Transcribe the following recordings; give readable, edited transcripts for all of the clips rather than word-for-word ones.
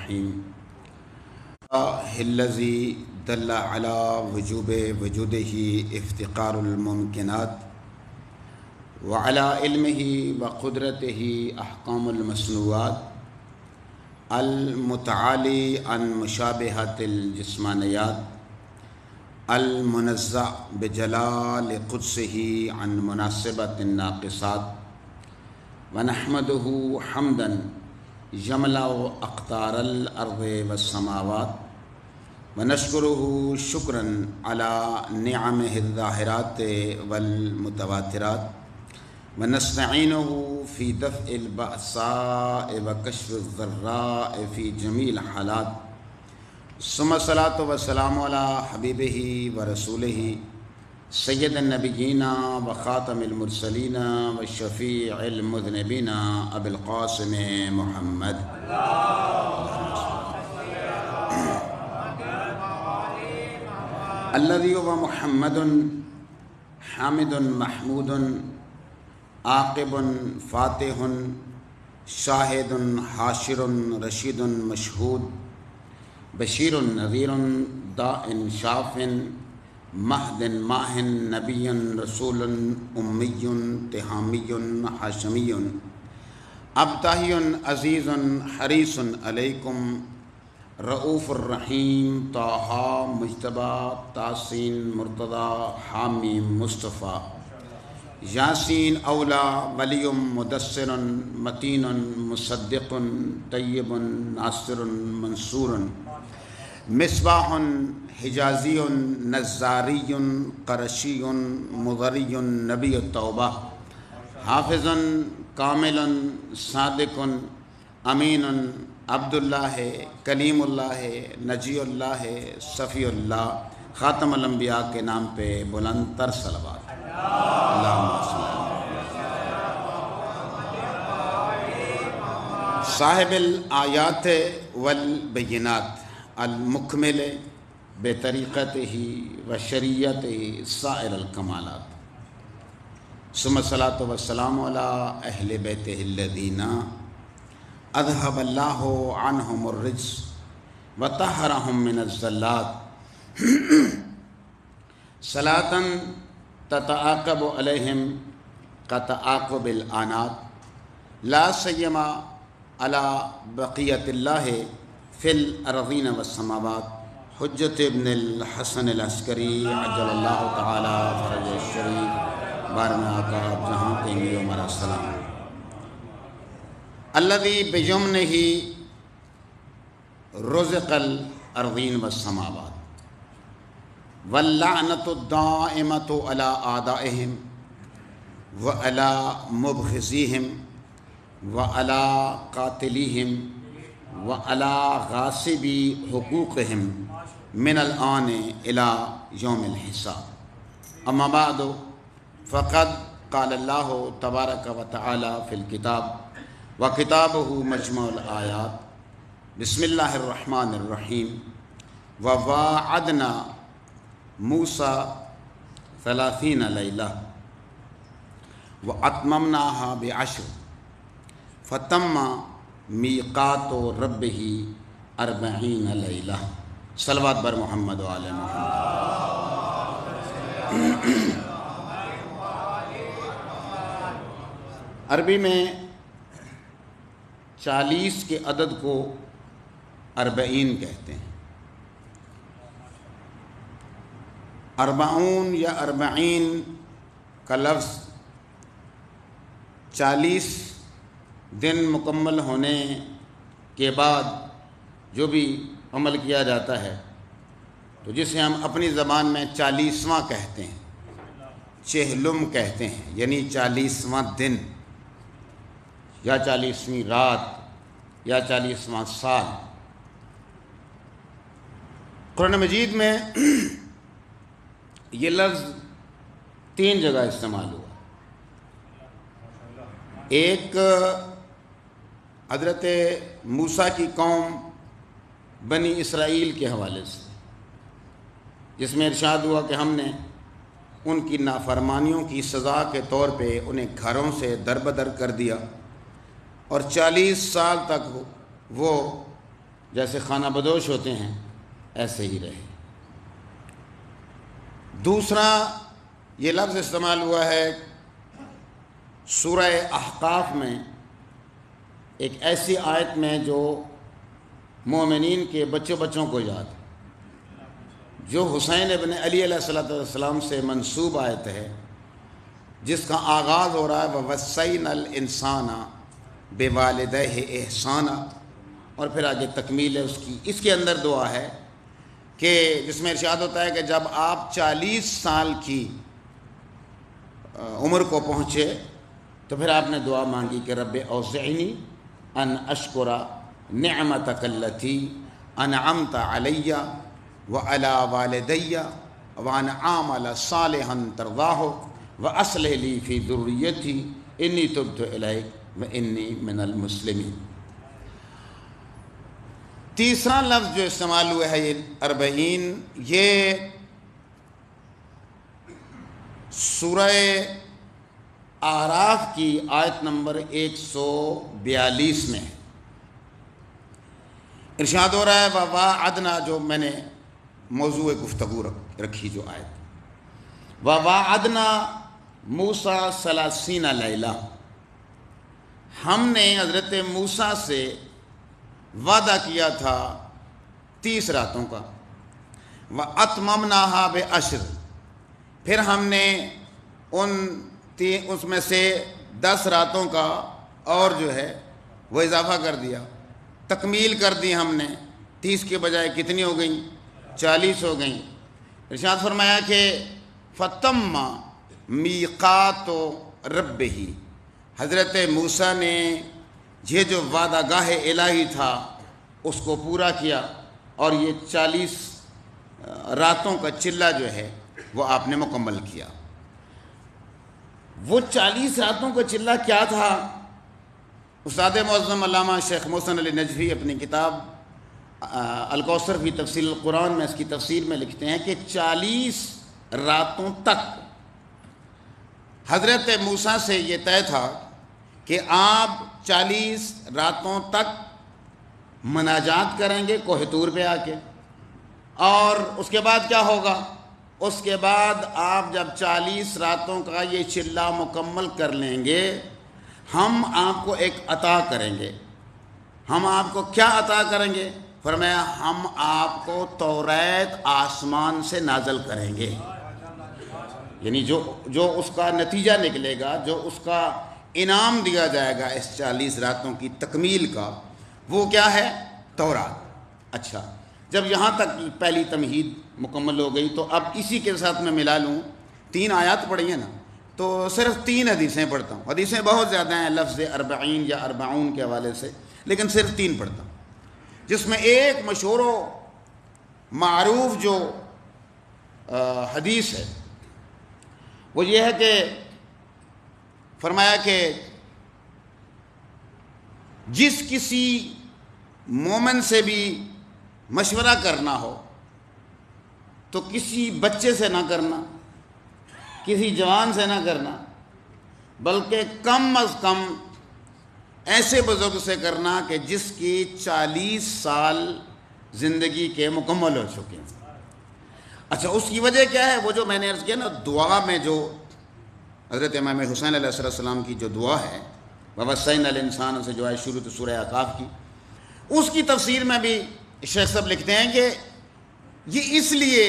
الرحیم الذی دل علی وجوب وجودہ افتقار الممکنات وعلی علمہ وقدرتہ احکام المصنوعات المتعالی عن مشابہۃ الجسمانیات المنزہ بجلال قدسہ عن مناسبۃ الناقصات ونحمدہ حمدا یملأ اقطار الارض والسماوات ونشکرہ شکرا علی نعمہ الظاہرات والمتواترات ونستعینہ فی دفع البأساء وکشف الضراء فی جمیع الحالات ثم الصلاۃ والسلام علی حبیبہ ورسولہ سید النبیین وخاتم المرسلین والشفیع المذنبین ابی القاسم محمد الذی هو محمد حامد محمود عاقب فاتح شاہد حاشر رشید مشہود بشیر نذیر داع شاف مہد ماہ نبی رسول امی تہامی ہاشمی ابتہی عزیز حریص علیکم رؤوف الرحیم طٰہٰ مجتبیٰ تاسین مرتضیٰ حامی مصطفیٰ یاسین اولا ولی مدثر متین مصدق طیب ناصر منصور مصباح حجازی نزاری قرشی مضری نبی التوبہ حافظ کامل صادق امین عبد اللہ کلیم اللہ نجی اللہ صفی اللہ خاتم الانبیاء کے نام پہ بلند تر صلوات اللہم صلی صاحب الآیات والبینات المکمل بطریقتہ وشریعتہ سائر الکمالات ثم الصلاۃ والسلام علی اہل بیتہ الذین اذهب اللہ عنہم الرجس وطہرہم من الزلات صلاۃ تتعاقب علیہم کتعاقب الآنات لا سیما علی بقیت اللہ فی الارضین والسماوات حجت ابن الحسن العسکری عجل اللہ تعالی فرج الشریف بارنا آقا جہاں تیمی عمر السلام الذی بیمنہ رزق الارضین والسماوات واللعنۃ الدائمۃ علی اعدائہم وعلی مبغضیہم وعلی قاتلیہم وعلی غاصبی حقوقہم من الآن الی یوم الحساب اما بعد فقد قال اللہ تبارک و تعالی فی الکتاب وکتابہ مجمع الآیات بسم اللہ الرحمن الرحیم وواعدنا موسیٰ 30 لیلہ واتممناها ب10 فتم میقات ربہ 40 لیلہ صلوات بر محمد و آل محمد۔ عربی میں 40 کے عدد کو 40 کہتے ہیں۔ 40 یا 40 کا لفظ 40 دن مکمل ہونے کے بعد جو بھی عمل کیا جاتا ہے تو جسے ہم اپنی زبان میں 40واں کہتے ہیں، چہلم کہتے ہیں، یعنی 40واں دن یا 40ویں رات یا 40واں سال۔ قرآن مجید میں یہ لفظ 3 جگہ استعمال ہوا۔ ایک حضرت موسیٰ کی قوم بنی اسرائیل کے حوالے سے، جس میں ارشاد ہوا کہ ہم نے ان کی نافرمانیوں کی سزا کے طور پہ انہیں گھروں سے دربدر کر دیا اور 40 سال تک وہ جیسے خانہ بدوش ہوتے ہیں ایسے ہی رہے۔ دوسرا یہ لفظ استعمال ہوا ہے سورہ احقاف میں، ایک ایسی آیت میں جو مومنین کے بچوں کو یاد، جو حسین ابن علی علیہ السلام سے منسوب آیت ہے، جس کا آغاز ہو رہا ہے وَوَصَّيْنَا الْإِنسَانَ بِوَالِدَيْهِ إِحْسَانًا، اور پھر آگے تکمیل ہے اس کی۔ اس کے اندر دعا ہے کہ جس میں ارشاد ہوتا ہے کہ جب آپ 40 سال کی عمر کو پہنچے تو پھر آپ نے دعا مانگی کہ رب اوزعنی ان اشکر نعمتک التی انعمت علی وعلی والدی وان اعمل صالحا ترضاہ واصلح لی فی ذریتی انی تبت الیک وانی من المسلمین۔ تیسرا لفظ جو استعمال ہوا ہے یہ 40، یہ سورہ اعراف کی آیت نمبر 142 میں ارشاد ہو رہا ہے وَوَاعَدْنَا، جو میں نے موضوع گفتگو رکھی جو آیت، وَوَاعَدْنَا مُوسَىٰ 30 لیلہ، ہم نے حضرت موسیٰ سے وعدہ کیا تھا 30 راتوں کا، وَأَتْمَمْنَاهَا بِعَشْرٍ، پھر ہم نے اس میں سے 10 راتوں کا اور جو ہے وہ اضافہ کر دیا، تکمیل کر دی ہم نے۔ 30 کے بجائے کتنی ہو گئیں؟ 40 ہو گئیں۔ ارشاد فرمایا کہ فَتَمَّ مِیقَاتُ رَبِّهِ، حضرت موسیٰ نے یہ جو وعدہ گاہ الہی تھا اس کو پورا کیا، اور یہ 40 راتوں کا چلہ جو ہے وہ آپ نے مکمل کیا۔ وہ 40 راتوں کا چلہ کیا تھا؟ استاد معظم علامہ شیخ محسن علی نجفی اپنی کتاب الکوثر فی تفصیل القرآن میں اس کی تفسیر میں لکھتے ہیں کہ 40 راتوں تک حضرت موسیٰ سے یہ طے تھا کہ آپ 40 راتوں تک مناجات کریں گے کوہ طور پہ آ کے، اور اس کے بعد کیا ہوگا؟ اس کے بعد آپ جب 40 راتوں کا یہ چلہ مکمل کر لیں گے، ہم آپ کو ایک عطا کریں گے۔ ہم آپ کو کیا عطا کریں گے؟ فرمایا ہم آپ کو توریت آسمان سے نازل کریں گے، یعنی جو اس کا نتیجہ نکلے گا، جو اس کا انعام دیا جائے گا اس 40 راتوں کی تکمیل کا، وہ کیا ہے؟ تورات۔ اچھا، جب یہاں تک پہلی تمہید مکمل ہو گئی تو اب اسی کے ساتھ میں ملا لوں 3 آیات پڑھی ہیں نا، تو صرف 3 حدیثیں پڑھتا ہوں۔ حدیثیں بہت زیادہ ہیں لفظ 40 یا 40 کے حوالے سے، لیکن صرف 3 پڑھتا ہوں، جس میں ایک مشہور و معروف جو حدیث ہے وہ یہ ہے کہ فرمایا کہ جس کسی مومن سے بھی مشورہ کرنا ہو تو کسی بچے سے نہ کرنا، کسی جوان سے نہ کرنا، بلکہ کم از کم ایسے بزرگ سے کرنا کہ جس کی 40 سال زندگی کے مکمل ہو چکے ہیں۔ اچھا، اس کی وجہ کیا ہے؟ وہ جو میں نے عرض کیا نا، دعا میں جو حضرت امام حسین علیہ السلام کی جو دعا ہے وَوَصَّيْنَا الْإِنسَانَ سے جو ہے شروع تو سورہ احقاف کی، اس کی تفسیر میں بھی شیخ صاحب لکھتے ہیں کہ یہ اس لیے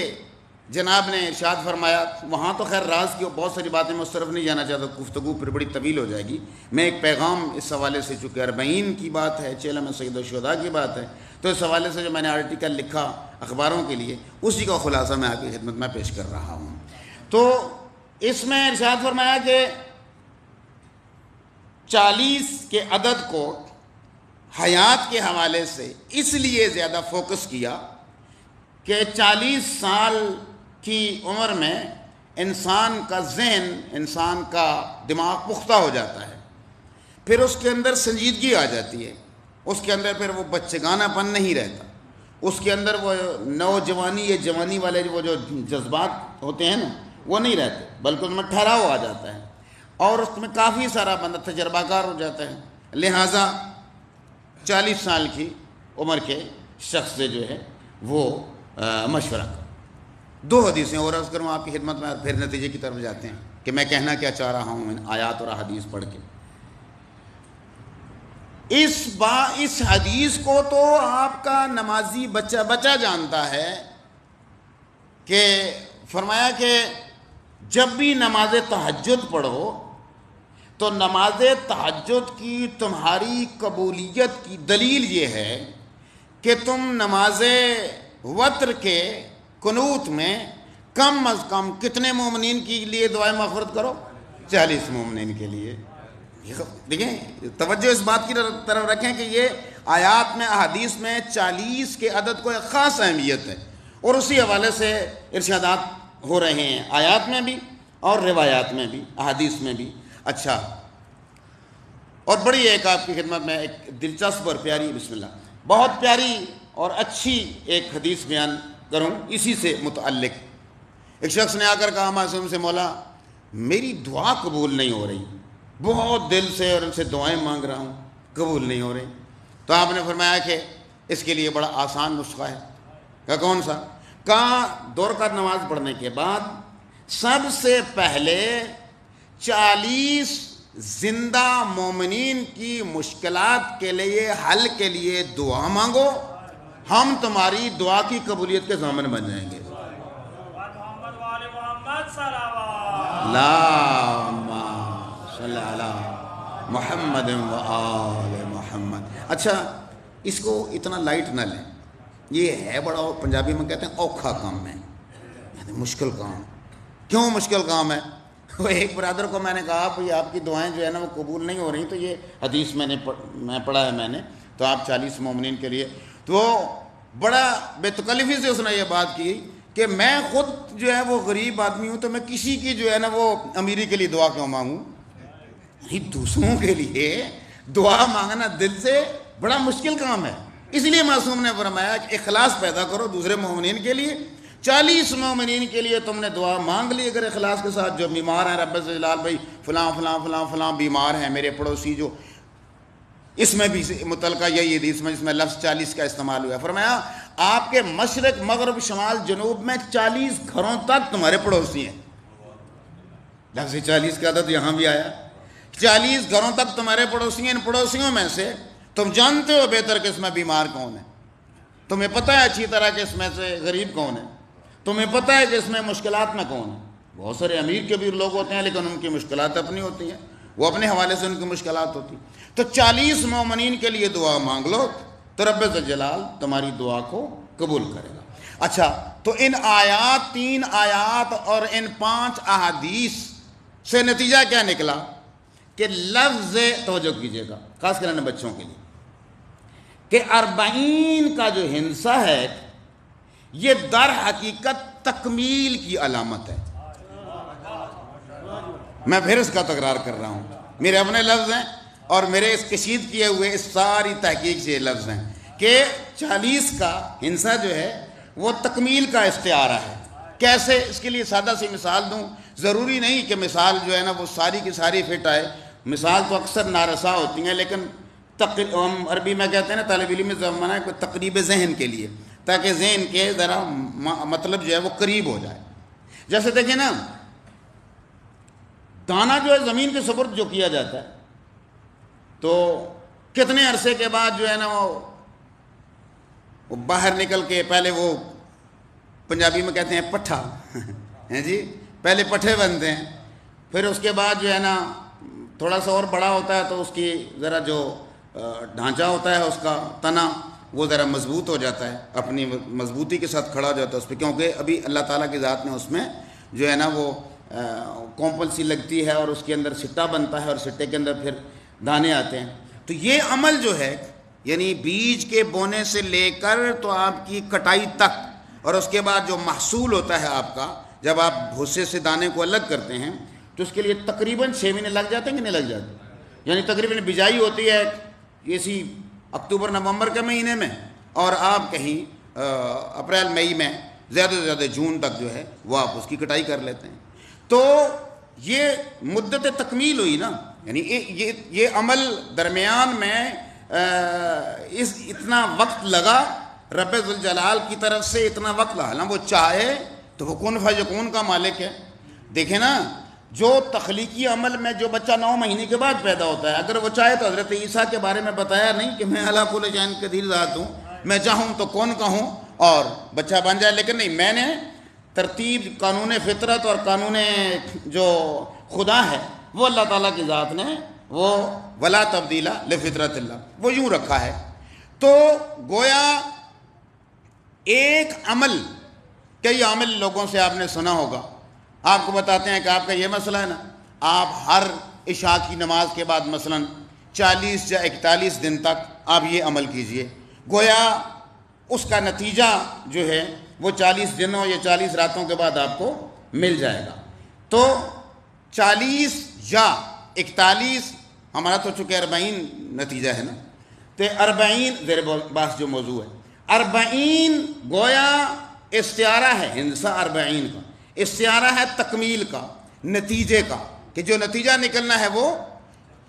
جناب نے ارشاد فرمایا، وہاں تو خیر راز کی بہت ساری باتیں میں اس طرف نہیں جانا چاہتا، گفتگو پھر بڑی طویل ہو جائے گی۔ میں ایک پیغام اس حوالے سے، چونکہ 40 کی بات ہے، چیلہ میں سید الشہداء کی بات ہے، تو اس حوالے سے جو میں نے آرٹیکل لکھا اخباروں کے لیے، اسی کا خلاصہ میں آپ کی خدمت میں پیش کر رہا ہوں۔ تو اس میں ارشاد فرمایا کہ 40 کے عدد کو حیات کے حوالے سے اس لیے زیادہ فوکس کیا کہ 40 سال کی عمر میں انسان کا ذہن، انسان کا دماغ پختہ ہو جاتا ہے، پھر اس کے اندر سنجیدگی آ جاتی ہے، اس کے اندر پھر وہ بچگانہ پن نہیں رہتا، اس کے اندر وہ نوجوانی یا جوانی والے وہ جو جذبات ہوتے ہیں نا وہ نہیں رہتے، بلکہ اس میں ٹھہراؤ آ جاتا ہے، اور اس میں کافی سارا بندہ تجربہ کار ہو جاتا ہے۔ لہٰذا 40 سال کی عمر کے شخص سے جو ہے وہ مشورہ کرو. 2 حدیثیں اور عرض کروں آپ کی خدمت میں، پھر نتیجے کی طرف جاتے ہیں کہ میں کہنا کیا چاہ رہا ہوں ان آیات اور حدیث پڑھ کے. اس حدیث کو تو آپ کا نمازی بچہ جانتا ہے کہ فرمایا کہ جب بھی نماز تہجد پڑھو تو نماز تہجد کی تمہاری قبولیت کی دلیل یہ ہے کہ تم نماز وتر کے قنوت میں کم از کم کتنے مومنین کے لیے دعائیں مغفرت کرو؟ 40 مومنین کے لیے. دیکھیں توجہ اس بات کی طرف رکھیں کہ یہ آیات میں احادیث میں 40 کے عدد کو ایک خاص اہمیت ہے، اور اسی حوالے سے ارشادات ہو رہے ہیں آیات میں بھی اور روایات میں بھی، احادیث میں بھی. اچھا، اور بڑی ایک آپ کی خدمت میں ایک دلچسپ اور پیاری، بسم اللہ، بہت پیاری اور اچھی ایک حدیث بیان کروں اسی سے متعلق. ایک شخص نے آ کر کہا معصوم سے، مولا میری دعا قبول نہیں ہو رہی، بہت دل سے اور ان سے دعائیں مانگ رہا ہوں، قبول نہیں ہو رہی. تو آپ نے فرمایا کہ اس کے لیے بڑا آسان نسخہ ہے. کہا کون سا؟ کہا 2 رکعت نماز پڑھنے کے بعد سب سے پہلے 40 زندہ مومنین کی مشکلات کے لیے حل کے لیے دعا مانگو، ہم تمہاری دعا کی قبولیت کے ضامن بن جائیں گے. اللہم صلی علی محمد و آل محمد. اچھا، اس کو اتنا لائٹ نہ لیں، یہ ہے بڑا، پنجابی میں کہتے ہیں اوکھا کام ہے، یعنی مشکل کام. کیوں مشکل کام ہے؟ وہ ایک برادر کو میں نے کہا بھئی آپ کی دعائیں جو ہے نا وہ قبول نہیں ہو رہی، تو یہ حدیث میں پڑھا ہے میں نے، تو آپ 40 مومنین کے لیے. تو بڑا بے تکلفی سے اس نے یہ بات کی کہ میں خود جو ہے وہ غریب آدمی ہوں، تو میں کسی کی جو ہے نا وہ امیری کے لیے دعا کیوں مانگوں؟ دوسروں کے لیے دعا مانگنا دل سے بڑا مشکل کام ہے. اس لیے معصوم نے فرمایا کہ اخلاص پیدا کرو دوسرے مومنین کے لیے. 40 مومنین کے لیے تم نے دعا مانگ لی اگر اخلاص کے ساتھ، جو بیمار ہیں رب سے جلال بھائی فلاں فلاں فلاں فلاں بیمار ہیں میرے پڑوسی، جو اس میں بھی متعلقہ یہی حدیث میں جس میں لفظ 40 کا استعمال ہوا ہے. فرمایا آپ کے مشرق مغرب شمال جنوب میں 40 گھروں تک تمہارے پڑوسی ہیں. لفظ 40 کا عدد یہاں بھی آیا. 40 گھروں تک تمہارے پڑوسی ہیں. ان پڑوسیوں میں سے تم جانتے ہو بہتر کہ اس میں بیمار کون ہے، تمہیں پتہ ہے اچھی طرح کہ اس میں سے غریب کون ہے، تمہیں پتہ ہے کہ اس میں مشکلات میں کون ہے. بہت سارے امیر کے بھی لوگ ہوتے ہیں لیکن ان کی مشکلات اپنی ہوتی ہیں، وہ اپنے حوالے سے ان کی مشکلات ہوتی ہیں. تو 40 مومنین کے لیے دعا مانگ لو تو رب ذوالجلال تمہاری دعا کو قبول کرے گا. اچھا، تو ان آیات 3 آیات اور ان 5 احادیث سے نتیجہ کیا نکلا کہ لفظ توجہ کیجیے گا خاص کر بچوں کے لیے کہ 40 کا جو ہندسہ ہے یہ در حقیقت تکمیل کی علامت ہے. میں پھر اس کا تکرار کر رہا ہوں، میرے اپنے لفظ ہیں اور میرے اس کشید کیے ہوئے اس ساری تحقیق سے یہ لفظ ہیں کہ 40 کا ہندسہ جو ہے وہ تکمیل کا استعارہ ہے. کیسے؟ اس کے لیے سادہ سی مثال دوں. ضروری نہیں کہ مثال جو ہے نا وہ ساری کی ساری فٹ آئے، مثال تو اکثر نارسا ہوتی ہیں، لیکن ہم عربی میں کہتے ہیں نا طالب علم زمانہ ہے کوئی تقریب ذہن کے لیے، تاکہ ذہن کے ذرا مطلب جو ہے وہ قریب ہو جائے. جیسے دیکھیں نا، دانہ جو ہے زمین کے سپرد جو کیا جاتا ہے تو کتنے عرصے کے بعد جو ہے نا وہ باہر نکل کے، پہلے وہ پنجابی میں کہتے ہیں پٹھا ہیں جی، پہلے پٹھے بنتے ہیں، پھر اس کے بعد جو ہے نا تھوڑا سا اور بڑا ہوتا ہے تو اس کی ذرا جو ڈھانچہ ہوتا ہے اس کا تنا وہ ذرا مضبوط ہو جاتا ہے، اپنی مضبوطی کے ساتھ کھڑا ہو جاتا ہے اس پہ، کیونکہ ابھی اللہ تعالیٰ کی ذات نے اس میں جو ہے نا وہ کومپل سی لگتی ہے اور اس کے اندر سٹا بنتا ہے اور سٹے کے اندر پھر دانے آتے ہیں. تو یہ عمل جو ہے یعنی بیج کے بونے سے لے کر تو آپ کی کٹائی تک، اور اس کے بعد جو محصول ہوتا ہے آپ کا، جب آپ بھوسے سے دانے کو الگ کرتے ہیں تو اس کے لیے تقریباً 6 مہینے لگ جاتے ہیں کہ نہیں لگ جاتے؟ یعنی تقریباً بجائی ہوتی ہے اسی اکتوبر نومبر کے مہینے میں، اور آپ کہیں اپریل مئی میں، زیادہ سے زیادہ جون تک جو ہے وہ آپ اس کی کٹائی کر لیتے ہیں. تو یہ مدت تکمیل ہوئی نا، یعنی یہ عمل درمیان میں اتنا وقت لگا رب ذوالجلال کی طرف سے اتنا وقت لانا، وہ چاہے تو وہ کن فیکون کا مالک ہے۔ دیکھیں نا، جو تخلیقی عمل میں جو بچہ 9 مہینے کے بعد پیدا ہوتا ہے، اگر وہ چاہے تو حضرت عیسیٰ کے بارے میں بتایا نہیں کہ میں علی کل شیء قدیر ذات ہوں، میں چاہوں تو کون کہوں اور بچہ بن جائے، لیکن نہیں، میں نے ترتیب قانون فطرت اور قانون جو خدا ہے وہ اللہ تعالیٰ کی ذات نے وہ ولا تبدیل لفطرت اللہ وہ یوں رکھا ہے۔ تو گویا ایک عمل، کئی عمل لوگوں سے آپ نے سنا ہوگا، آپ کو بتاتے ہیں کہ آپ کا یہ مسئلہ ہے نا، آپ ہر عشاء کی نماز کے بعد مثلاً 40 یا 41 دن تک آپ یہ عمل کیجئے، گویا اس کا نتیجہ جو ہے وہ 40 دنوں یا 40 راتوں کے بعد آپ کو مل جائے گا۔ تو 40 یا 41، ہمارا تو چونکہ 40 نتیجہ ہے نا، تو 40 زیر بحث جو موضوع ہے، 40 گویا استعارہ ہے، ہندسہ 40 کا استعارہ ہے تکمیل کا، نتیجے کا، کہ جو نتیجہ نکلنا ہے وہ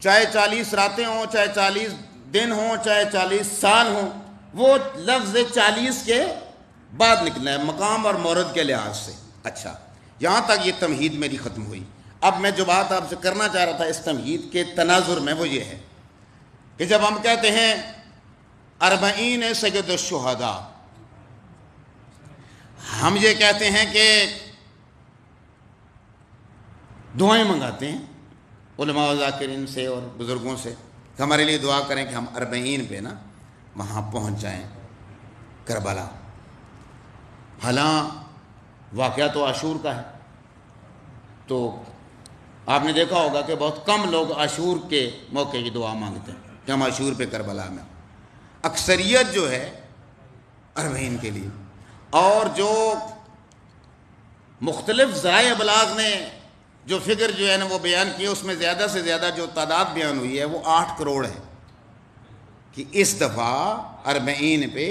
چاہے 40 راتیں ہوں، چاہے 40 دن ہوں، چاہے 40 سال ہوں، وہ لفظ 40 کے بعد نکلنا ہے مقام اور مورد کے لحاظ سے۔ اچھا، یہاں تک یہ تمہید میری ختم ہوئی۔ اب میں جو بات آپ سے کرنا چاہ رہا تھا اس تمہید کے تناظر میں وہ یہ ہے کہ جب ہم کہتے ہیں 40 سید الشہداء، ہم یہ کہتے ہیں کہ دعائیں منگاتے ہیں علماء و ذاکرین سے اور بزرگوں سے کہ ہمارے لیے دعا کریں کہ ہم 40 پہ نا وہاں پہنچ جائیں کربلا۔ حالاں واقعہ تو عاشور کا ہے، تو آپ نے دیکھا ہوگا کہ بہت کم لوگ عاشور کے موقع کی دعا مانگتے ہیں کہ ہم عاشور پہ کربلا میں، اکثریت جو ہے 40 کے لیے۔ اور جو مختلف ذرائع ابلاغ نے جو فگر جو ہے نا وہ بیان کی، اس میں زیادہ سے زیادہ جو تعداد بیان ہوئی ہے وہ 8 کروڑ ہے، کہ اس دفعہ 40 پہ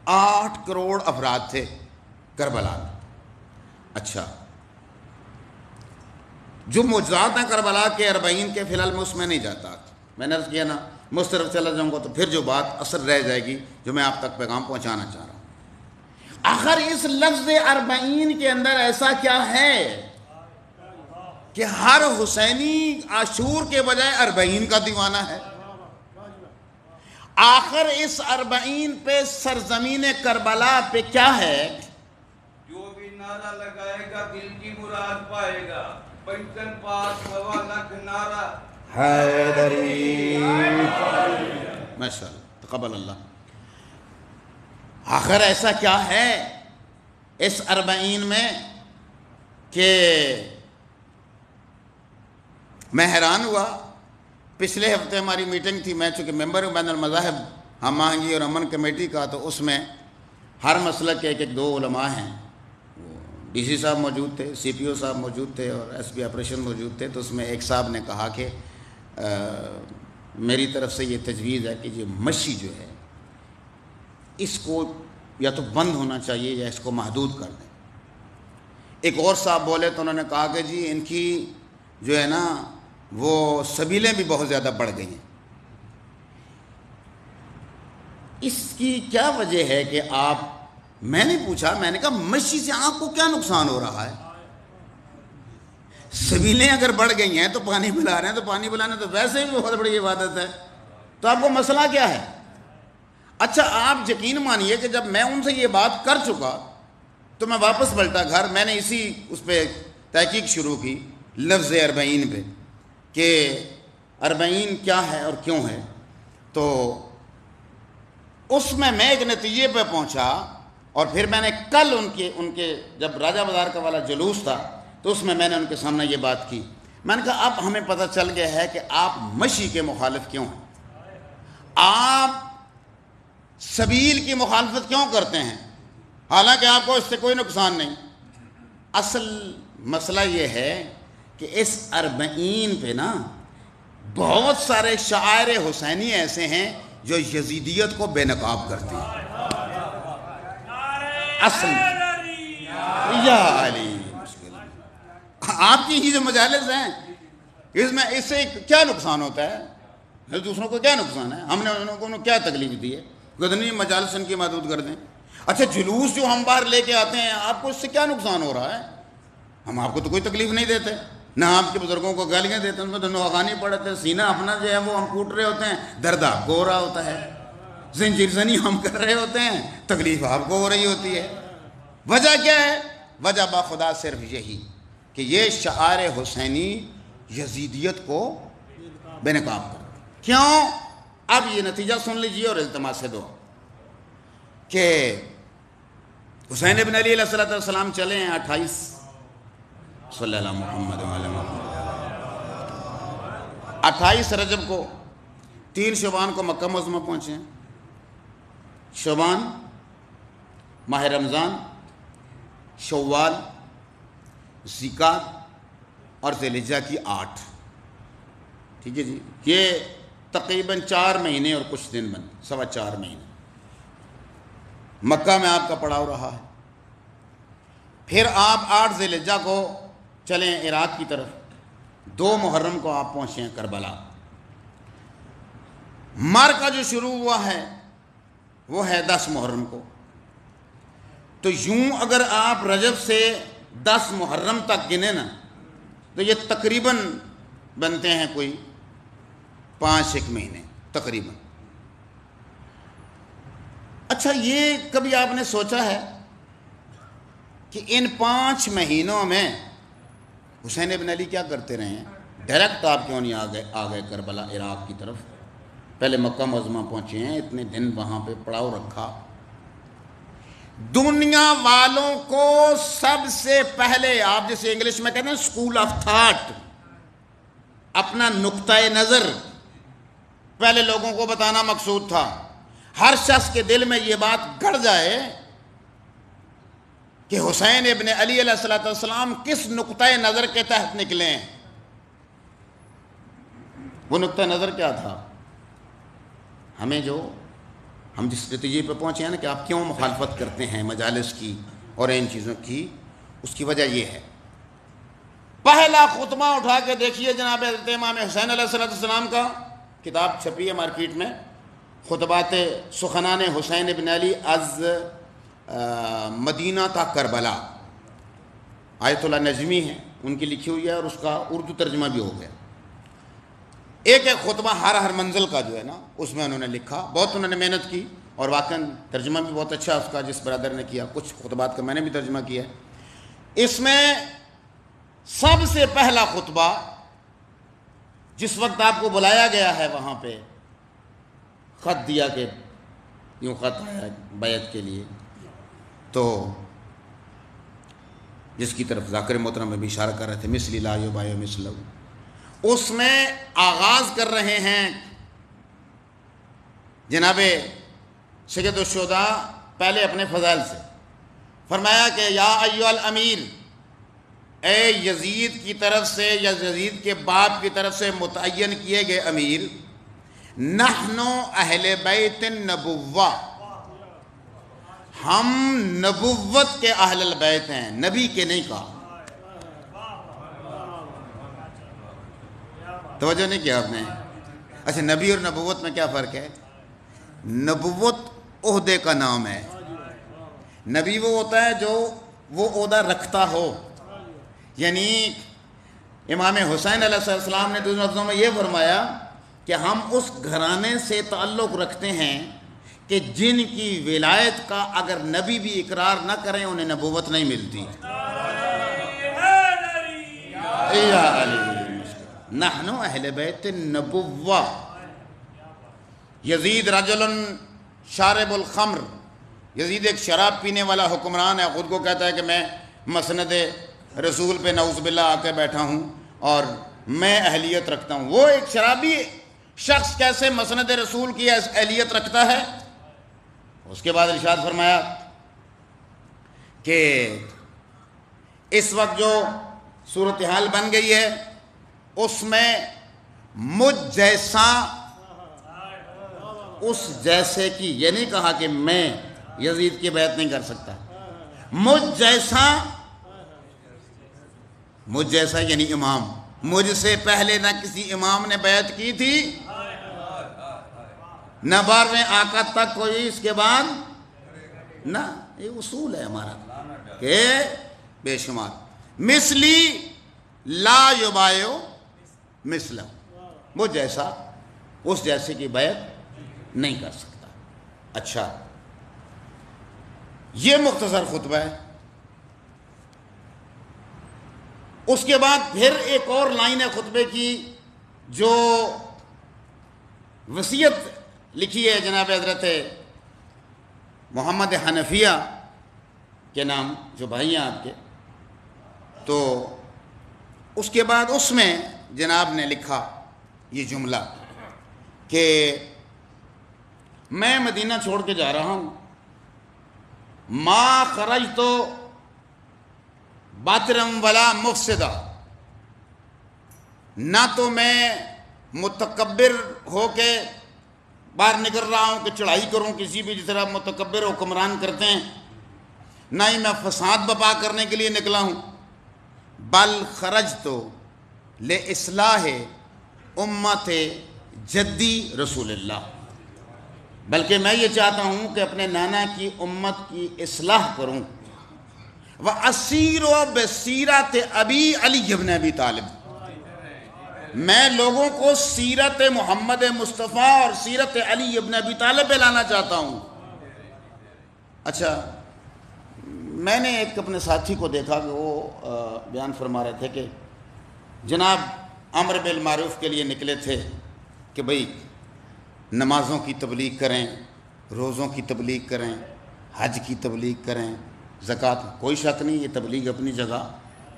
8 کروڑ افراد تھے کربلا میں۔ اچھا، جو معجزات ہیں کربلا کے 40 کے، فی الحال میں اس میں نہیں جاتا، میں نے عرض کیا نا مسترف چلا جاؤں گا تو پھر جو بات اثر رہ جائے گی جو میں آپ تک پیغام پہنچانا چاہ رہا ہوں۔ آخر اس لفظ 40 کے اندر ایسا کیا ہے کہ ہر حسینی عاشور کے بجائے 40 کا دیوانہ ہے؟ آخر اس 40 پہ سرزمین کربلا پہ کیا ہے؟ جو بھی نعرہ لگائے گا دل کی مراد پائے گا، پنچن پاس 1.25 لاکھ نعرہ حیدری، ماشاءاللہ، تقبل اللہ۔ آخر ایسا کیا ہے اس 40 میں کہ میں حیران ہوا۔ پچھلے ہفتے ہماری میٹنگ تھی، میں چونکہ ممبر ہوں بین المذاہب ہم آہنگی اور امن کمیٹی کا، تو اس میں ہر مسلک کے ایک 2 علماء ہیں، ڈی سی صاحب موجود تھے، سی پی او صاحب موجود تھے اور ایس پی آپریشن موجود تھے۔ تو اس میں ایک صاحب نے کہا کہ میری طرف سے یہ تجویز ہے کہ یہ مشی جو ہے اس کو یا تو بند ہونا چاہیے یا اس کو محدود کر دیں۔ ایک اور صاحب بولے تو انہوں نے کہا کہ جی ان کی جو ہے نا وہ سبیلیں بھی بہت زیادہ بڑھ گئی ہیں۔ اس کی کیا وجہ ہے کہ آپ، میں نے پوچھا، میں نے کہا مشی سے آپ کو کیا نقصان ہو رہا ہے؟ سبیلیں اگر بڑھ گئی ہیں تو پانی پلا رہے ہیں، تو پانی پلانا تو ویسے بھی بہت بڑی عبادت ہے، تو آپ کو مسئلہ کیا ہے؟ اچھا، آپ یقین مانیے کہ جب میں ان سے یہ بات کر چکا تو میں واپس پلٹا گھر، میں نے اسی اس پہ تحقیق شروع کی لفظ 40 پہ کہ 40 کیا ہے اور کیوں ہے۔ تو اس میں ایک نتیجے پہ پہنچا، اور پھر میں نے کل ان کے جب راجہ بازار کا والا جلوس تھا تو اس میں نے ان کے سامنے یہ بات کی۔ میں نے کہا اب ہمیں پتہ چل گیا ہے کہ آپ مشی کے مخالف کیوں ہیں، آپ سبیل کی مخالفت کیوں کرتے ہیں، حالانکہ آپ کو اس سے کوئی نقصان نہیں۔ اصل مسئلہ یہ ہے کہ اس 40 پہ نا بہت سارے شاعر حسینی ایسے ہیں جو یزیدیت کو بے نقاب کرتے ہیں۔ اصل یا علی آپ کی ہی جو مجالس ہیں اس سے کیا نقصان ہوتا ہے، دوسروں کو کیا نقصان ہے، ہم نے ان کو کیا تکلیف دی ہے؟ گدنی مجالس ان کی محدود کر دیں. اچھا جلوس جو ہم باہر لے کے آتے ہیں آپ کو اس سے کیا نقصان ہو رہا ہے؟ ہم آپ کو تو کوئی تکلیف نہیں دیتے، نہ آپ کے بزرگوں کو گالیاں دیتے ہیں، ان میں تو نوغانی پڑھتے ہیں، سینہ اپنا جو ہے وہ ہم کوٹ رہے ہوتے ہیں، درد آپ کو ہو رہا ہوتا ہے، زنجیر زنی ہم کر رہے ہوتے ہیں، تکلیف آپ کو ہو رہی ہوتی ہے. وجہ کیا ہے؟ وجہ باخدا صرف یہی کہ یہ شعار حسینی یزیدیت کو بے نقاب کر. کیوں؟ اب یہ نتیجہ سن لیجیے اور التماس سے دعا کہ حسین ابن علی علیہ السلام چلے ہیں 28 صلی اللہ محمد وعلی محمد 28 رجب کو 3 شعبان کو مکہ معظمہ پہنچے ہیں. شعبان، ماہ رمضان، شوال، ذیقعدہ اور ذی الحجہ کی 8. ٹھیک ہے جی، یہ تقریباً 4 مہینے اور کچھ دن بن، 4.25 مہینے مکہ میں آپ کا پڑاؤ رہا ہے. پھر آپ 8 ذی الحجہ کو چلیں عراق کی طرف، 2 محرم کو آپ پہنچے ہیں کربلا. معرکہ جو شروع ہوا ہے وہ ہے 10 محرم کو. تو یوں اگر آپ رجب سے 10 محرم تک گنے نا تو یہ تقریباً بنتے ہیں کوئی 5-1 مہینے تقریباً. اچھا یہ کبھی آپ نے سوچا ہے کہ ان 5 مہینوں میں حسین ابن علی کیا کرتے رہے ہیں؟ ڈائریکٹ آپ کیوں نہیں آ گئے کربلا عراق کی طرف؟ پہلے مکہ معظمہ پہنچے ہیں، اتنے دن وہاں پہ پڑاؤ رکھا. دنیا والوں کو سب سے پہلے آپ جسے انگلش میں کہتے ہیں اسکول آف تھاٹ، اپنا نقطۂ نظر پہلے لوگوں کو بتانا مقصود تھا. ہر شخص کے دل میں یہ بات گڑ جائے کہ حسین ابن علی علیہ السلام کس نقطۂ نظر کے تحت نکلے ہیں. وہ نقطۂ نظر کیا تھا؟ ہم جس نتیجے پہ پہنچے ہیں نا کہ آپ کیوں مخالفت کرتے ہیں مجالس کی اور ان چیزوں کی، اس کی وجہ یہ ہے. پہلا خطبہ اٹھا کے دیکھیے جناب حضرت امام حسین علیہ السلام کا، کتاب چھپی ہے مارکیٹ میں، خطبات سخنان حسین ابن علی از مدینہ تا کربلا، آیت اللہ نجمی ہے ان کی لکھی ہوئی ہے اور اس کا اردو ترجمہ بھی ہو گیا. ایک خطبہ ہر منزل کا جو ہے نا اس میں انہوں نے لکھا، بہت انہوں نے محنت کی اور واقعاً ترجمہ بھی بہت اچھا اس کا جس برادر نے کیا. کچھ خطبات کا میں نے بھی ترجمہ کیا ہے. اس میں سب سے پہلا خطبہ جس وقت آپ کو بلایا گیا ہے وہاں پہ خط دیا کہ یوں خط آیا بیعت کے لیے، تو جس کی طرف ذاکر محترم میں بھی اشارہ کر رہے تھے، مثلی لا یبایع مثلہ، اس میں آغاز کر رہے ہیں جناب سید الشہداء پہلے اپنے فضائل سے. فرمایا کہ یا ایھا الامیر، اے یزید کی طرف سے یا یزید کے باپ کی طرف سے متعین کیے گئے امیر، نحن اہل بیت النبوہ، ہم نبوت کے اہل البیت ہیں، نبی کے نہیں کہا. توجہ نہیں کیا آپ نے؟ اچھا نبی اور نبوت میں کیا فرق ہے؟ نبوت عہدے کا نام ہے، نبی وہ ہوتا ہے جو وہ عہدہ رکھتا ہو. یعنی امام حسین علیہ السلام نے دوسرے لفظوں میں یہ فرمایا کہ ہم اس گھرانے سے تعلق رکھتے ہیں کہ جن کی ولایت کا اگر نبی بھی اقرار نہ کریں انہیں نبوت نہیں ملتی. نحن اہل بیت النبوہ. یزید رجل شارب الخمر، یزید ایک شراب پینے والا حکمران ہے، خود کو کہتا ہے کہ میں مسند رسول پہ نعوذ باللہ آ کے بیٹھا ہوں اور میں اہلیت رکھتا ہوں. وہ ایک شرابی شخص کیسے مسند رسول کی اہلیت رکھتا ہے؟ اس کے بعد ارشاد فرمایا کہ اس وقت جو صورتحال بن گئی ہے اس میں مجھ جیسا اس جیسے کی، یہ نہیں کہا کہ میں یزید کی بیعت نہیں کر سکتا، مجھ جیسا یعنی امام، مجھ سے پہلے نہ کسی امام نے بیعت کی تھی نہ 12ویں آقا تک کوئی اس کے بعد نہ. یہ اصول ہے ہمارا کہ بے شمار. مثلی لا یبایع مثلہ، وہ جیسا اس جیسے کی بیعت نہیں کر سکتا. اچھا، یہ مختصر خطبہ ہے. اس کے بعد پھر ایک اور لائن ہے خطبے کی جو وصیت لکھی ہے جناب حضرت محمد حنفیہ کے نام، جو بھائی ہیں آپ کے. تو اس کے بعد اس میں جناب نے لکھا یہ جملہ کہ میں مدینہ چھوڑ کے جا رہا ہوں، ما خرجت باطرم ولا مفسدہ، نہ تو میں متکبر ہو کے باہر نکل رہا ہوں کہ چڑھائی کروں کسی بھی، جس طرح متکبر حکمران کرتے ہیں، نہ ہی میں فساد بپا کرنے کے لیے نکلا ہوں. بل خرجت لإصلاح امت جدی رسول اللہ، بلکہ میں یہ چاہتا ہوں کہ اپنے نانا کی امت کی اصلاح کروں. وَأَسِيرُ بِسِيرَةِ أَبِي عَلِيِّ بْنِ أَبِي طالب، میں لوگوں کو سیرت محمد مصطفیٰ اور سیرت علی ابن ابی طالب پہ لانا چاہتا ہوں. اچھا، میں نے ایک اپنے ساتھی کو دیکھا کہ وہ بیان فرما رہے تھے کہ جناب امر بالمعروف کے لیے نکلے تھے کہ بھئی نمازوں کی تبلیغ کریں، روزوں کی تبلیغ کریں، حج کی تبلیغ کریں، زکوٰۃ. کوئی شک نہیں، یہ تبلیغ اپنی جگہ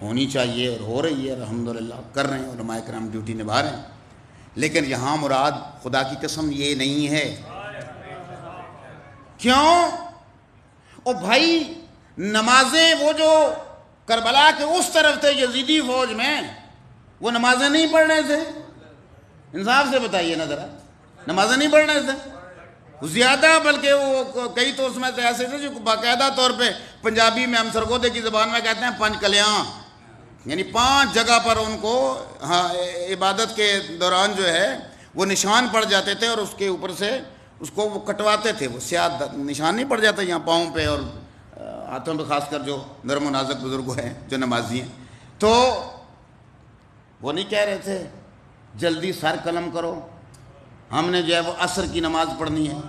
ہونی چاہیے اور ہو رہی ہے، الحمدللہ کر رہے ہیں، علماء کرام ڈیوٹی نبھا رہے ہیں. لیکن یہاں مراد خدا کی قسم یہ نہیں ہے. کیوں؟ او بھائی نمازیں وہ جو کربلا کے اس طرف تھے یزیدی فوج میں، وہ نمازیں نہیں پڑھ رہے تھے. انصاف سے بتائیے نا ذرا، نمازیں نہیں پڑھ رہے تھے زیادہ، بلکہ وہ کئی تو اس میں سے ایسے تھے جو باقاعدہ طور پہ پنجابی میں ہم سرگودے کی زبان میں کہتے ہیں 5 کلیاں، یعنی 5 جگہ پر ان کو عبادت کے دوران جو ہے وہ نشان پڑ جاتے تھے، اور اس کے اوپر سے اس کو وہ کٹواتے تھے. وہ سیاہ نشان نہیں پڑ جاتا یہاں پاؤں پہ اور ہاتھوں پہ، خاص کر جو نرم و نازک بزرگ ہیں جو نمازی ہیں. تو وہ نہیں کہہ رہے تھے جلدی سر قلم کرو، ہم نے جو ہے وہ عصر کی نماز پڑھنی ہے.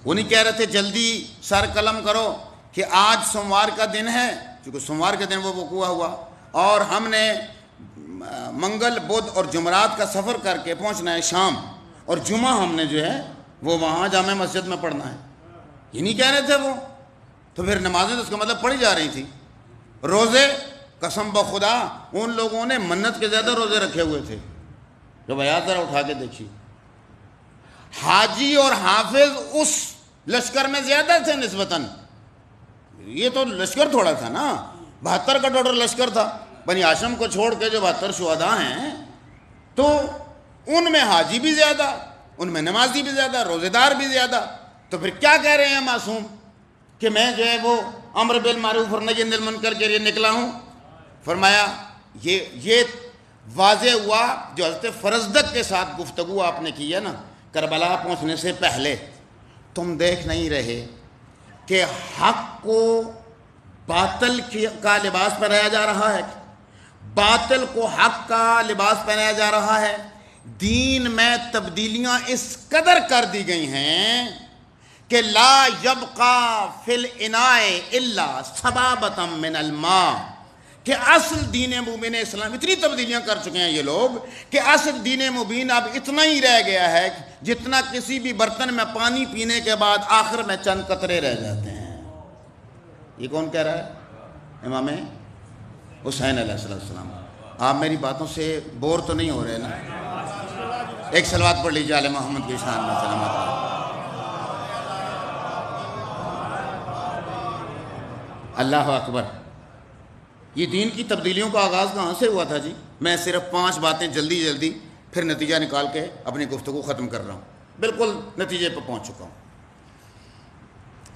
وہ نہیں کہہ رہے تھے جلدی سر قلم کرو کہ آج سوموار کا دن ہے، کیونکہ سوموار کے دن وہ وقوع ہوا، اور ہم نے منگل بدھ اور جمعرات کا سفر کر کے پہنچنا ہے شام، اور جمعہ ہم نے جو ہے وہ وہاں جامع مسجد میں پڑھنا ہے. یہ نہیں کہہ رہے تھے وہ. تو پھر نمازیں تو اس کا مطلب پڑھی جا رہی تھی. روزے قسم بخدا ان لوگوں نے منت کے زیادہ روزے رکھے ہوئے تھے. جو بیات ذرا اٹھا کے دیکھیے، حاجی اور حافظ اس لشکر میں زیادہ تھے نسبتاً. یہ تو لشکر تھوڑا تھا نا، 72 کا ٹوٹل لشکر تھا. بنی ہاشم کو چھوڑ کے جو 72 شہداء ہیں، تو ان میں حاجی بھی زیادہ، ان میں نمازی بھی زیادہ، روزے دار بھی زیادہ. تو پھر کیا کہہ رہے ہیں معصوم کہ میں جو ہے وہ امر بالمعروف اور نہی عن المنکر کے لیے نکلا ہوں؟ فرمایا یہ واضح ہوا جو حضرت فرزدق کے ساتھ گفتگو آپ نے کی ہے نا کربلا پہنچنے سے پہلے. تم دیکھ نہیں رہے کہ حق کو باطل کا لباس پہنایا جا رہا ہے، باطل کو حق کا لباس پہنایا جا رہا ہے. دین میں تبدیلیاں اس قدر کر دی گئی ہیں کہ لا یبقى فی الاناء الا صبابۃ من الماء، کہ اصل دین مبین اسلام اتنی تبدیلیاں کر چکے ہیں یہ لوگ کہ اصل دین مبین اب اتنا ہی رہ گیا ہے جتنا کسی بھی برتن میں پانی پینے کے بعد آخر میں چند قطرے رہ جاتے ہیں. یہ کون کہہ رہا ہے؟ امام حسین علیہ السلام. آپ میری باتوں سے بور تو نہیں ہو رہے نا؟ ایک صلوات پڑھ لیجیے آل محمد کی شان میں سلامت. اللہ اکبر. یہ دین کی تبدیلیوں کا آغاز کہاں سے ہوا تھا جی؟ میں صرف 5 باتیں جلدی پھر نتیجہ نکال کے اپنی گفتگو ختم کر رہا ہوں. بالکل نتیجے پہ پہنچ چکا ہوں.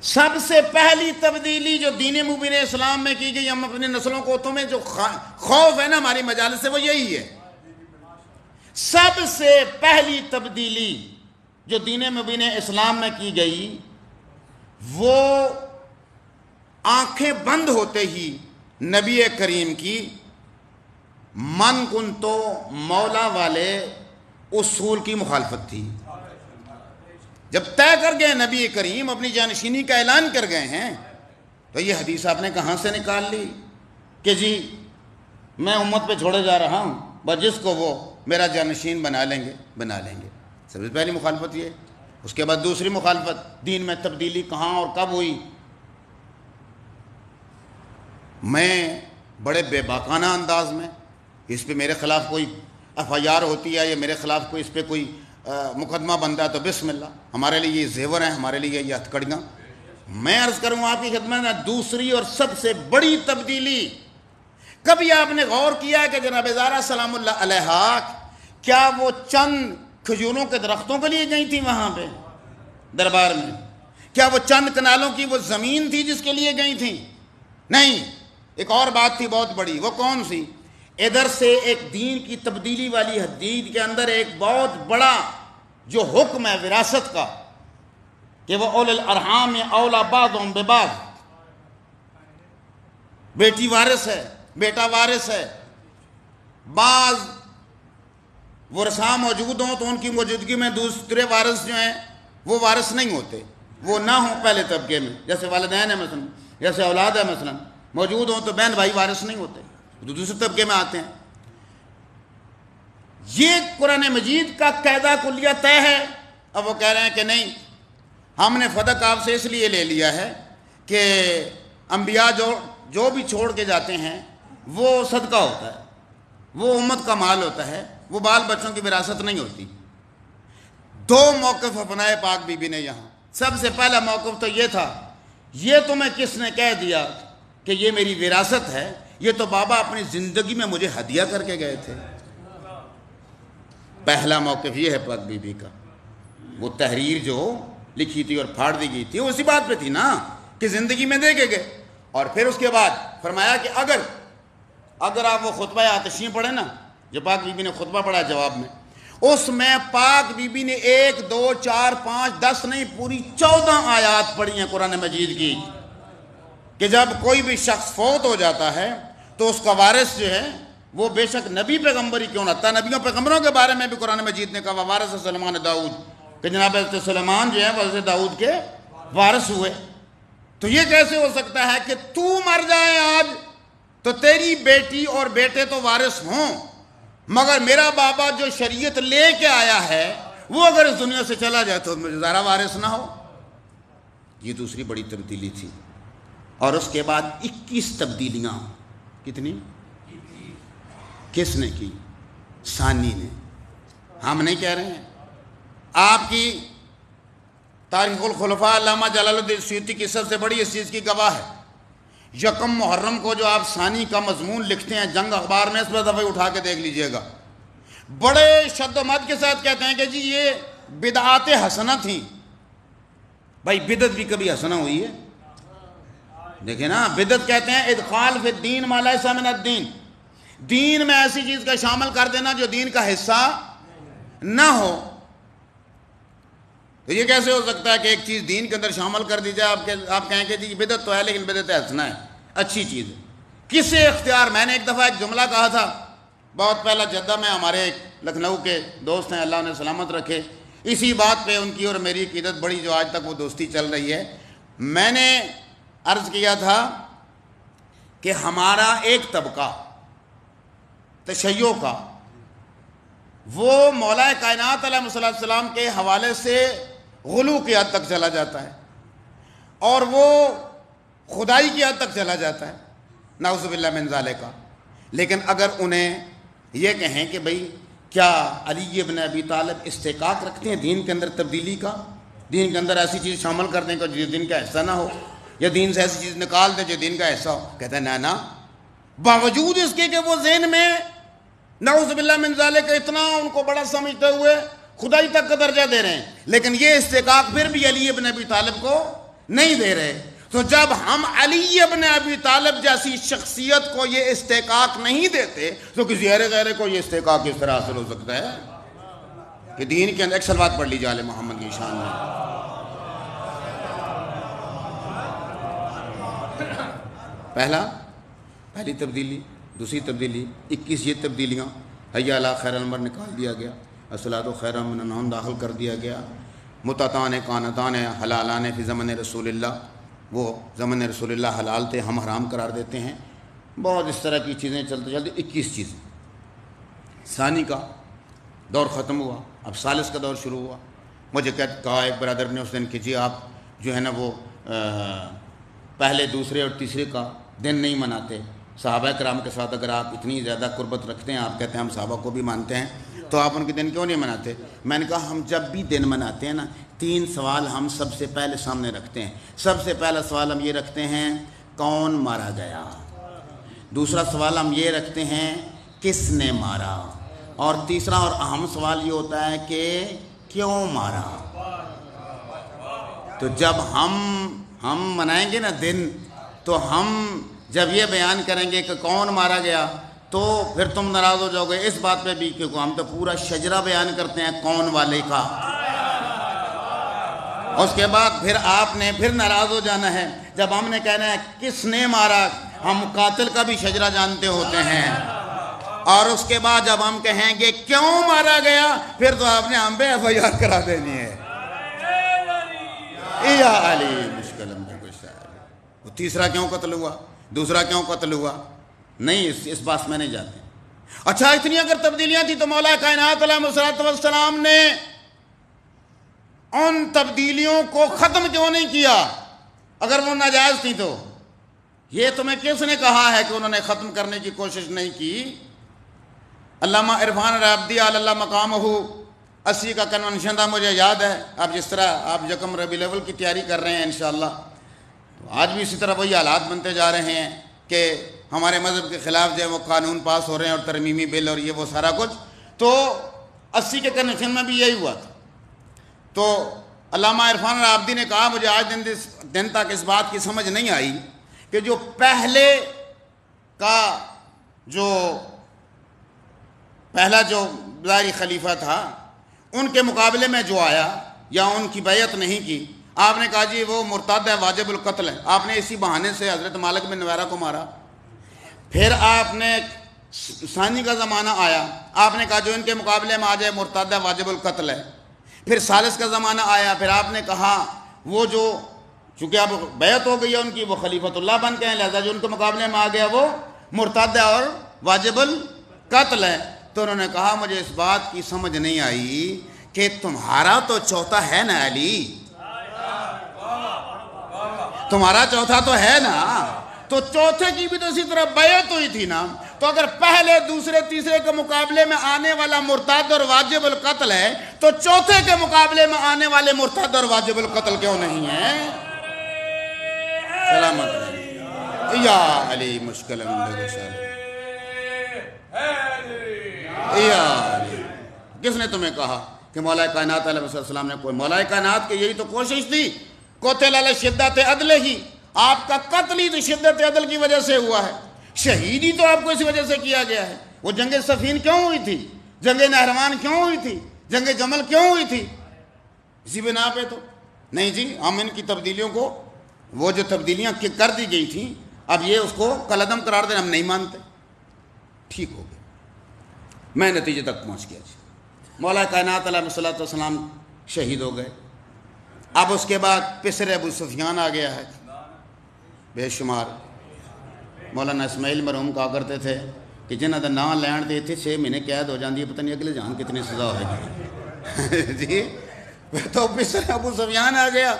سب سے پہلی تبدیلی جو دین مبین اسلام میں کی گئی، ہم اپنی نسلوں کو تمہیں جو خوف ہے نا ہماری مجالس سے، وہ یہی ہے. سب سے پہلی تبدیلی جو دین مبین اسلام میں کی گئی وہ آنکھیں بند ہوتے ہی نبی کریم کی من کن تو مولا والے اصول کی مخالفت تھی. جب طے کر گئے نبی کریم اپنی جانشینی کا اعلان کر گئے ہیں تو یہ حدیث آپ نے کہاں سے نکال لی کہ جی میں امت پہ چھوڑے جا رہا ہوں، بس جس کو وہ میرا جانشین بنا لیں گے. سب سے پہلی مخالفت یہ. اس کے بعد دوسری مخالفت، دین میں تبدیلی کہاں اور کب ہوئی. میں بڑے بے باکانہ انداز میں اس پہ میرے خلاف کوئی ایف آئی آر ہوتی ہے یا میرے خلاف کوئی اس پہ کوئی مقدمہ بنتا ہے تو بسم اللہ، ہمارے لیے یہ زیور ہیں، ہمارے لیے یہ ہتھکڑیاں. میں عرض کروں آپ کی خدمت میں دوسری اور سب سے بڑی تبدیلی، کبھی آپ نے غور کیا کہ جناب زہرا سلام اللہ علیہا کیا وہ چند کھجوروں کے درختوں کے لیے گئی تھی وہاں پہ دربار میں؟ کیا وہ چند کنالوں کی وہ زمین تھی جس کے لیے گئی تھیں؟ نہیں. ایک اور بات تھی بہت بڑی. وہ کون سی؟ ادھر سے ایک دین کی تبدیلی والی حدیث کے اندر ایک بہت بڑا جو حکم ہے وراثت کا کہ وہ اول الارحام اولا بعضهم ببعض، بیٹی وارث ہے، بیٹا وارث ہے. بعض ورثاء موجود ہوں تو ان کی موجودگی میں دوسرے وارث جو ہیں وہ وارث نہیں ہوتے، وہ نہ ہوں پہلے طبقے میں، جیسے والدین ہیں مثلا، جیسے اولاد ہے مثلا، موجود ہوں تو بہن بھائی وارث نہیں ہوتے، تو دوسرے طبقے میں آتے ہیں. یہ قرآن مجید کا قاعدہ کلیہ طے ہے. اب وہ کہہ رہے ہیں کہ نہیں، ہم نے فدق آپ سے اس لیے لے لیا ہے کہ انبیاء جو بھی چھوڑ کے جاتے ہیں وہ صدقہ ہوتا ہے، وہ امت کا مال ہوتا ہے، وہ بال بچوں کی وراثت نہیں ہوتی. دو موقف اپنائے پاک بی بی نے یہاں. سب سے پہلا موقف تو یہ تھا، یہ تمہیں کس نے کہہ دیا کہ یہ میری وراثت ہے؟ یہ تو بابا اپنی زندگی میں مجھے ہدیہ کر کے گئے تھے. پہلا موقف یہ ہے پاک بی بی کا. وہ تحریر جو لکھی تھی اور پھاڑ دی گئی تھی وہ اسی بات پہ تھی نا کہ زندگی میں دے کے گئے. اور پھر اس کے بعد فرمایا کہ اگر آپ وہ خطبہ آتشین پڑھیں نا، جو پاک بی بی نے خطبہ پڑھا جواب میں، اس میں پاک بی بی نے 1 2 4 5 10 نہیں پوری 14 آیات پڑھی ہیں قرآن مجید کی کہ جب کوئی بھی شخص فوت ہو جاتا ہے تو اس کا وارث جو ہے وہ بے شک نبی پیغمبر ہی کیوں نہ تھا. نبیوں پیغمبروں کے بارے میں بھی قرآن مجید نے کہا وارث سلیمان داؤد، کہ جناب حضرت سلیمان جو ہے وہ حضرت داؤد کے وارث ہوئے. تو یہ کیسے ہو سکتا ہے کہ تو مر جائے آج تو تیری بیٹی اور بیٹے تو وارث ہوں، مگر میرا بابا جو شریعت لے کے آیا ہے وہ اگر اس دنیا سے چلا جائے تو ذرا وارث نہ ہو. یہ دوسری بڑی تبدیلی تھی. اور اس کے بعد 21 تبدیلیاں. کتنی؟ کس نے کی؟ ثانی نے. ہم نہیں کہہ رہے ہیں. آپ کی تاریخ الخلفاء علامہ جلال الدین سیوطی کی سب سے بڑی اس چیز کی گواہ ہے. 1 محرم کو جو آپ ثانی کا مضمون لکھتے ہیں جنگ اخبار میں، اس پر دفعہ اٹھا کے دیکھ لیجئے گا، بڑے شد و مد کے ساتھ کہتے ہیں کہ جی یہ بدعات حسنہ تھیں. بھائی بدعت بھی کبھی حسنہ ہوئی ہے؟ دیکھیں نا، بدعت کہتے ہیں ادخال فی الدین ما لیس من الدین، دین میں ایسی چیز کا شامل کر دینا جو دین کا حصہ نہ ہو. تو یہ کیسے ہو سکتا ہے کہ ایک چیز دین کے اندر شامل کر دی جائے، آپ کہیں کہ جی بدعت تو ہے لیکن بدعت حسنہ ہے، اچھی چیز ہے. کسے اختیار؟ میں نے ایک دفعہ ایک جملہ کہا تھا بہت پہلا جدہ میں، ہمارے ایک لکھنؤ کے دوست ہیں اللہ نے سلامت رکھے، اسی بات پہ ان کی اور میری عقیدت بڑی جو آج تک وہ دوستی چل رہی ہے. میں نے عرض کیا تھا کہ ہمارا ایک طبقہ تشیع کا وہ مولا کائنات علیہ السلام کے حوالے سے غلو کی حد تک چلا جاتا ہے اور وہ خدائی کی حد تک چلا جاتا ہے، نعوذ باللہ من ذالک. لیکن اگر انہیں یہ کہیں کہ بھئی کیا علی ابن ابی طالب استحقاق رکھتے ہیں دین کے اندر تبدیلی کا، دین کے اندر ایسی چیز شامل کر دیں کہ جو دین کا حصہ نہ ہو، یا دین سے ایسی چیز نکال دیں جو دین کا حصہ ہو، کہتے ہیں نا، باوجود اس کے کہ وہ ذہن میں نعوذ باللہ من ذالک اتنا ان کو بڑا سمجھتے ہوئے خدائی تک کا درجہ دے رہے ہیں، لیکن یہ استحقاق پھر بھی علی ابن ابی طالب کو نہیں دے رہے. تو جب ہم علی ابن ابی طالب جیسی شخصیت کو یہ استحقاق نہیں دیتے تو کسی غیرے کو یہ استحقاق کس طرح حاصل ہو سکتا ہے کہ دین کے اندر؟ ایک سلوات پڑھ لیجیے آل محمد کی. کی شان میں. پہلی تبدیلی. دوسری تبدیلی 21 یہ تبدیلیاں. حی علی خیر الامر نکال دیا گیا. الصلاۃ خیر من النوم داخل کر دیا گیا. متعتان کانتان حلالان فی زمن رسول اللہ، وہ زمن رسول اللہ حلال تھے، ہم حرام قرار دیتے ہیں. بہت اس طرح کی چیزیں چلتے چلتے 21 چیزیں. ثانی کا دور ختم ہوا، اب ثالث کا دور شروع ہوا. مجھے کہا ایک برادر نے اس دن کہ جی آپ جو ہے نا وہ پہلے دوسرے اور تیسرے کا دن نہیں مناتے. صحابہ کرام کے ساتھ اگر آپ اتنی زیادہ قربت رکھتے ہیں، آپ کہتے ہیں ہم صحابہ کو بھی مانتے ہیں، تو آپ ان کے دن کیوں نہیں مناتے؟ میں نے کہا ہم جب بھی دن مناتے ہیں نا 3 سوال ہم سب سے پہلے سامنے رکھتے ہیں. سب سے پہلا سوال ہم یہ رکھتے ہیں کون مارا گیا. دوسرا سوال ہم یہ رکھتے ہیں کس نے مارا. اور تیسرا اور اہم سوال یہ ہوتا ہے کہ کیوں مارا. تو جب ہم منائیں گے نا دن، تو ہم جب یہ بیان کریں گے کہ کون مارا گیا تو پھر تم ناراض ہو جاؤ گے اس بات پہ بھی، کیونکہ ہم تو پورا شجرہ بیان کرتے ہیں کون والے کا. اس کے بعد پھر آپ نے پھر ناراض ہو جانا ہے جب ہم نے کہنا ہے کس نے مارا. ہم قاتل کا بھی شجرہ جانتے ہوتے ہیں. اور اس کے بعد جب ہم کہیں گے کیوں مارا گیا، پھر تو آپ نے ہم پہ FIR کرا دینی ہے. یا علی مشکل وہ تیسرا کیوں قتل ہوا، دوسرا کیوں قتل ہوا، نہیں اس بات میں نہیں جاتے. اچھا اتنی اگر تبدیلیاں تھیں تو مولا کائنات علیہ الصلوۃ والسلام نے ان تبدیلیوں کو ختم کیوں نہیں کیا اگر وہ ناجائز تھیں تو؟ یہ تمہیں کس نے کہا ہے کہ انہوں نے ختم کرنے کی کوشش نہیں کی؟ علامہ عرفان رابدی علی اللہ مقامہ 80 کا کنونشن تھا مجھے یاد ہے. اب جس طرح آپ یکم ربیع الاول کی تیاری کر رہے ہیں انشاءاللہ، تو آج بھی اسی طرح وہی حالات بنتے جا رہے ہیں کہ ہمارے مذہب کے خلاف جو ہے وہ قانون پاس ہو رہے ہیں اور ترمیمی بل اور یہ وہ سارا کچھ. تو 80 کے کنونشن میں بھی یہی ہوا تھا. تو علامہ عرفان رابدی نے کہا مجھے آج دن تک اس بات کی سمجھ نہیں آئی کہ جو پہلے کا پہلا جو ظاہری خلیفہ تھا ان کے مقابلے میں جو آیا یا ان کی بیعت نہیں کی، آپ نے کہا جی وہ مرتد ہے، واجب القتل ہے. آپ نے اسی بہانے سے حضرت مالک بن نویرہ کو مارا. پھر آپ نے ثانی کا زمانہ آیا، آپ نے کہا جو ان کے مقابلے میں آ جائے مرتد ہے، واجب القتل ہے. پھر ثالث کا زمانہ آیا، پھر آپ نے کہا وہ جو چونکہ اب بیعت ہو گئی ہے ان کی، وہ خلیفۃ اللہ بن کے ہیں، لہذا جو ان کے مقابلے میں آ گیا وہ مرتد ہے اور واجب القتل ہے. تو انہوں نے کہا مجھے اس بات کی سمجھ نہیں آئی کہ تمہارا تو چوتھا ہے نا علی، تمہارا چوتھا تو ہے نا، تو چوتھے کی بھی تو اسی طرح بیعت ہوئی تھی نا. تو اگر پہلے دوسرے تیسرے کے مقابلے میں آنے والا مرتد اور واجب القتل ہے تو چوتھے کے مقابلے میں آنے والے مرتد اور واجب القتل کیوں نہیں ہیں؟ سلامت رہے یا علی مشکل یا علی. کس نے تمہیں کہا کہ مولا کائنات علیہ السلام نے کوئی مولا کائنات کی یہی تو کوشش تھی. قتل علی شدت عدل ہی، آپ کا قتل ہی تو شدت عدل کی وجہ سے ہوا ہے. شہید ہی تو آپ کو اسی وجہ سے کیا گیا ہے. وہ جنگ صفین کیوں ہوئی تھی؟ جنگ نہروان کیوں ہوئی تھی؟ جنگ جمل کیوں ہوئی تھی؟ اسی بنا پہ تو نہیں جی ہم ان کی تبدیلیوں کو، وہ جو تبدیلیاں کر دی گئی تھیں، اب یہ اس کو کالعدم قرار دیں ہم نہیں مانتے. ٹھیک ہو گیا، میں نتیجے تک پہنچ گیا جی. مولا کائنات علیہ الصلوۃ والسلام شہید ہو گئے. اب اس کے بعد پسر ابو سفیان آ گیا ہے بے شمار. مولانا اسماعیل مرحوم کہا کرتے تھے کہ جنہاں دا نام لین دے تھے 6 مہینے قید ہو جاندی ہے، پتہ نہیں اگلے جان کتنی سزا ہوئے گی. جی تو پسر ابو سفیان آ گیا.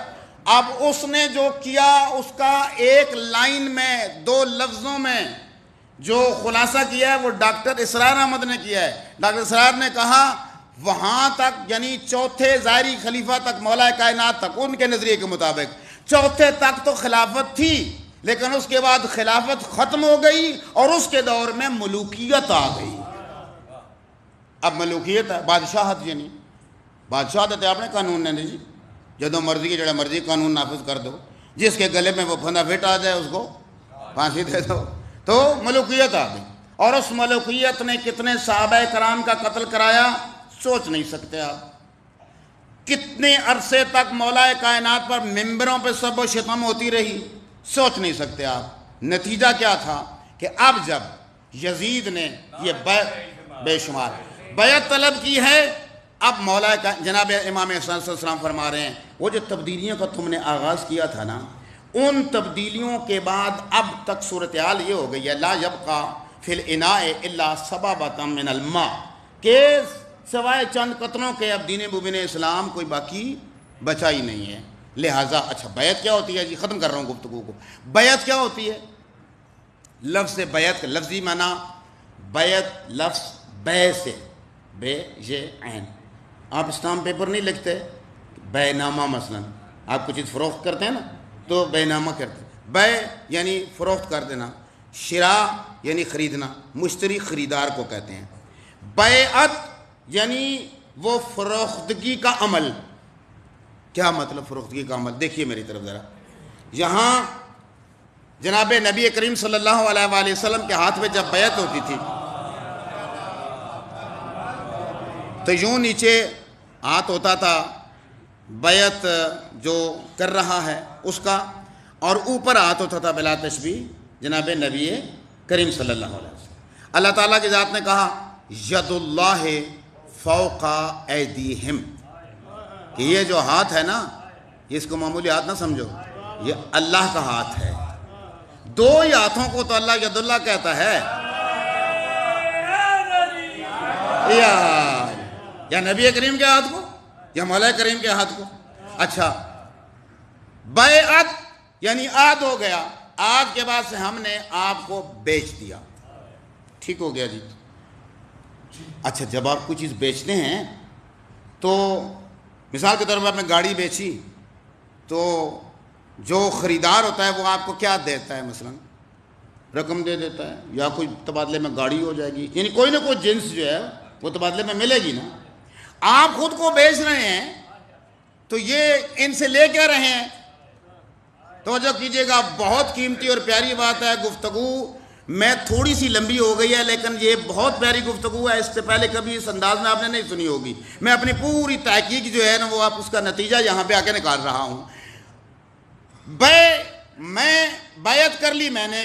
اب اس نے جو کیا اس کا ایک لائن میں 2 لفظوں میں جو خلاصہ کیا ہے وہ ڈاکٹر اسرار احمد نے کیا ہے. ڈاکٹر اسرار نے کہا وہاں تک یعنی چوتھے ظاہری خلیفہ تک، مولا کائنات تک، ان کے نظریے کے مطابق چوتھے تک تو خلافت تھی، لیکن اس کے بعد خلافت ختم ہو گئی اور اس کے دور میں ملوکیت آ گئی. اب ملوکیت ہے بادشاہت، یعنی بادشاہت آپ نے قانون نے جی جدو مرضی جڑا مرضی قانون نافذ کر دو، جس کے گلے میں وہ پھندا فٹ آ جائے اس کو پھانسی دے دو. تو ملوکیت آ گئی. اور اس ملوکیت نے کتنے صحابہ کرام کا قتل کرایا سوچ نہیں سکتے آپ. کتنے عرصے تک مولا کائنات پر ممبروں پہ سب و شتم ہوتی رہی، سوچ نہیں سکتے آپ۔ نتیجہ کیا تھا کہ اب جب یزید نے یہ بے شمار بیعت طلب کی ہے، اب مولا کا جناب امام حسین صلی اللہ علیہ وسلم فرما رہے ہیں وہ جو تبدیلیوں کا تم نے آغاز کیا تھا نا، ان تبدیلیوں کے بعد اب تک صورتحال یہ ہو گئی ہے لا یبقى فی الاناء الا صبابۃ من الماء، کہ سوائے چند قطروں کے اب دین مبین اسلام کوئی باقی بچا ہی نہیں ہے۔ لہٰذا اچھا بیعت کیا ہوتی ہے جی؟ ختم کر رہا ہوں گفتگو کو۔ بیعت کیا ہوتی ہے؟ لفظ بیعت کا لفظی معنی بیعت لفظ بے سے، بے یہ عین۔ آپ اسٹامپ پیپر نہیں لکھتے، بے نامہ مثلا آپ کچھ چیز فروخت کرتے ہیں نا تو بے نامہ کرتے ہیں۔ بے یعنی فروخت کر دینا، شراء یعنی خریدنا، مشتری خریدار کو کہتے ہیں۔ بیعت یعنی وہ فروختگی کا عمل۔ کیا مطلب فروختگی کا عمل؟ دیکھیے میری طرف ذرا، یہاں جناب نبی کریم صلی اللہ علیہ وآلہ وسلم کے ہاتھ میں جب بیعت ہوتی تھی تو یوں نیچے ہاتھ ہوتا تھا بیعت جو کر رہا ہے اس کا، اور اوپر ہاتھ ہوتا تھا بلا تشبیہ جناب نبی کریم صلی اللہ علیہ وسلم۔ اللہ تعالیٰ کی ذات نے کہا ید اللہ فوق ایدیہم، کہ یہ جو ہاتھ ہے نا، یہ اس کو معمولی ہاتھ نہ سمجھو، یہ اللہ کا ہاتھ ہے۔ دو ہی ہاتھوں کو تو اللہ ید اللہ کہتا ہے، یا نبی کریم کے ہاتھ کو یا مولا کریم کے ہاتھ کو۔ اچھا، بیعت یعنی عہد ہو گیا، عہد کے بعد سے ہم نے آپ کو بیچ دیا، ٹھیک ہو گیا جی۔ اچھا، جب آپ کوئی چیز بیچتے ہیں تو مثال کے طور پر آپ نے گاڑی بیچی تو جو خریدار ہوتا ہے وہ آپ کو کیا دیتا ہے؟ مثلا رقم دے دیتا ہے، یا کوئی تبادلے میں گاڑی ہو جائے گی، یعنی کوئی نہ کوئی جنس جو ہے وہ تبادلے میں ملے گی نا۔ آپ خود کو بیچ رہے ہیں تو یہ ان سے لے کے رہے ہیں۔ توجہ کیجئے گا، بہت قیمتی اور پیاری بات ہے۔ گفتگو میں تھوڑی سی لمبی ہو گئی ہے لیکن یہ بہت پیاری گفتگو ہے، اس سے پہلے کبھی اس انداز میں آپ نے نہیں سنی ہوگی۔ میں اپنی پوری تحقیق جو ہے نا وہ آپ اس کا نتیجہ یہاں پہ آ کے نکال رہا ہوں۔ میں بیعت کر لی، میں نے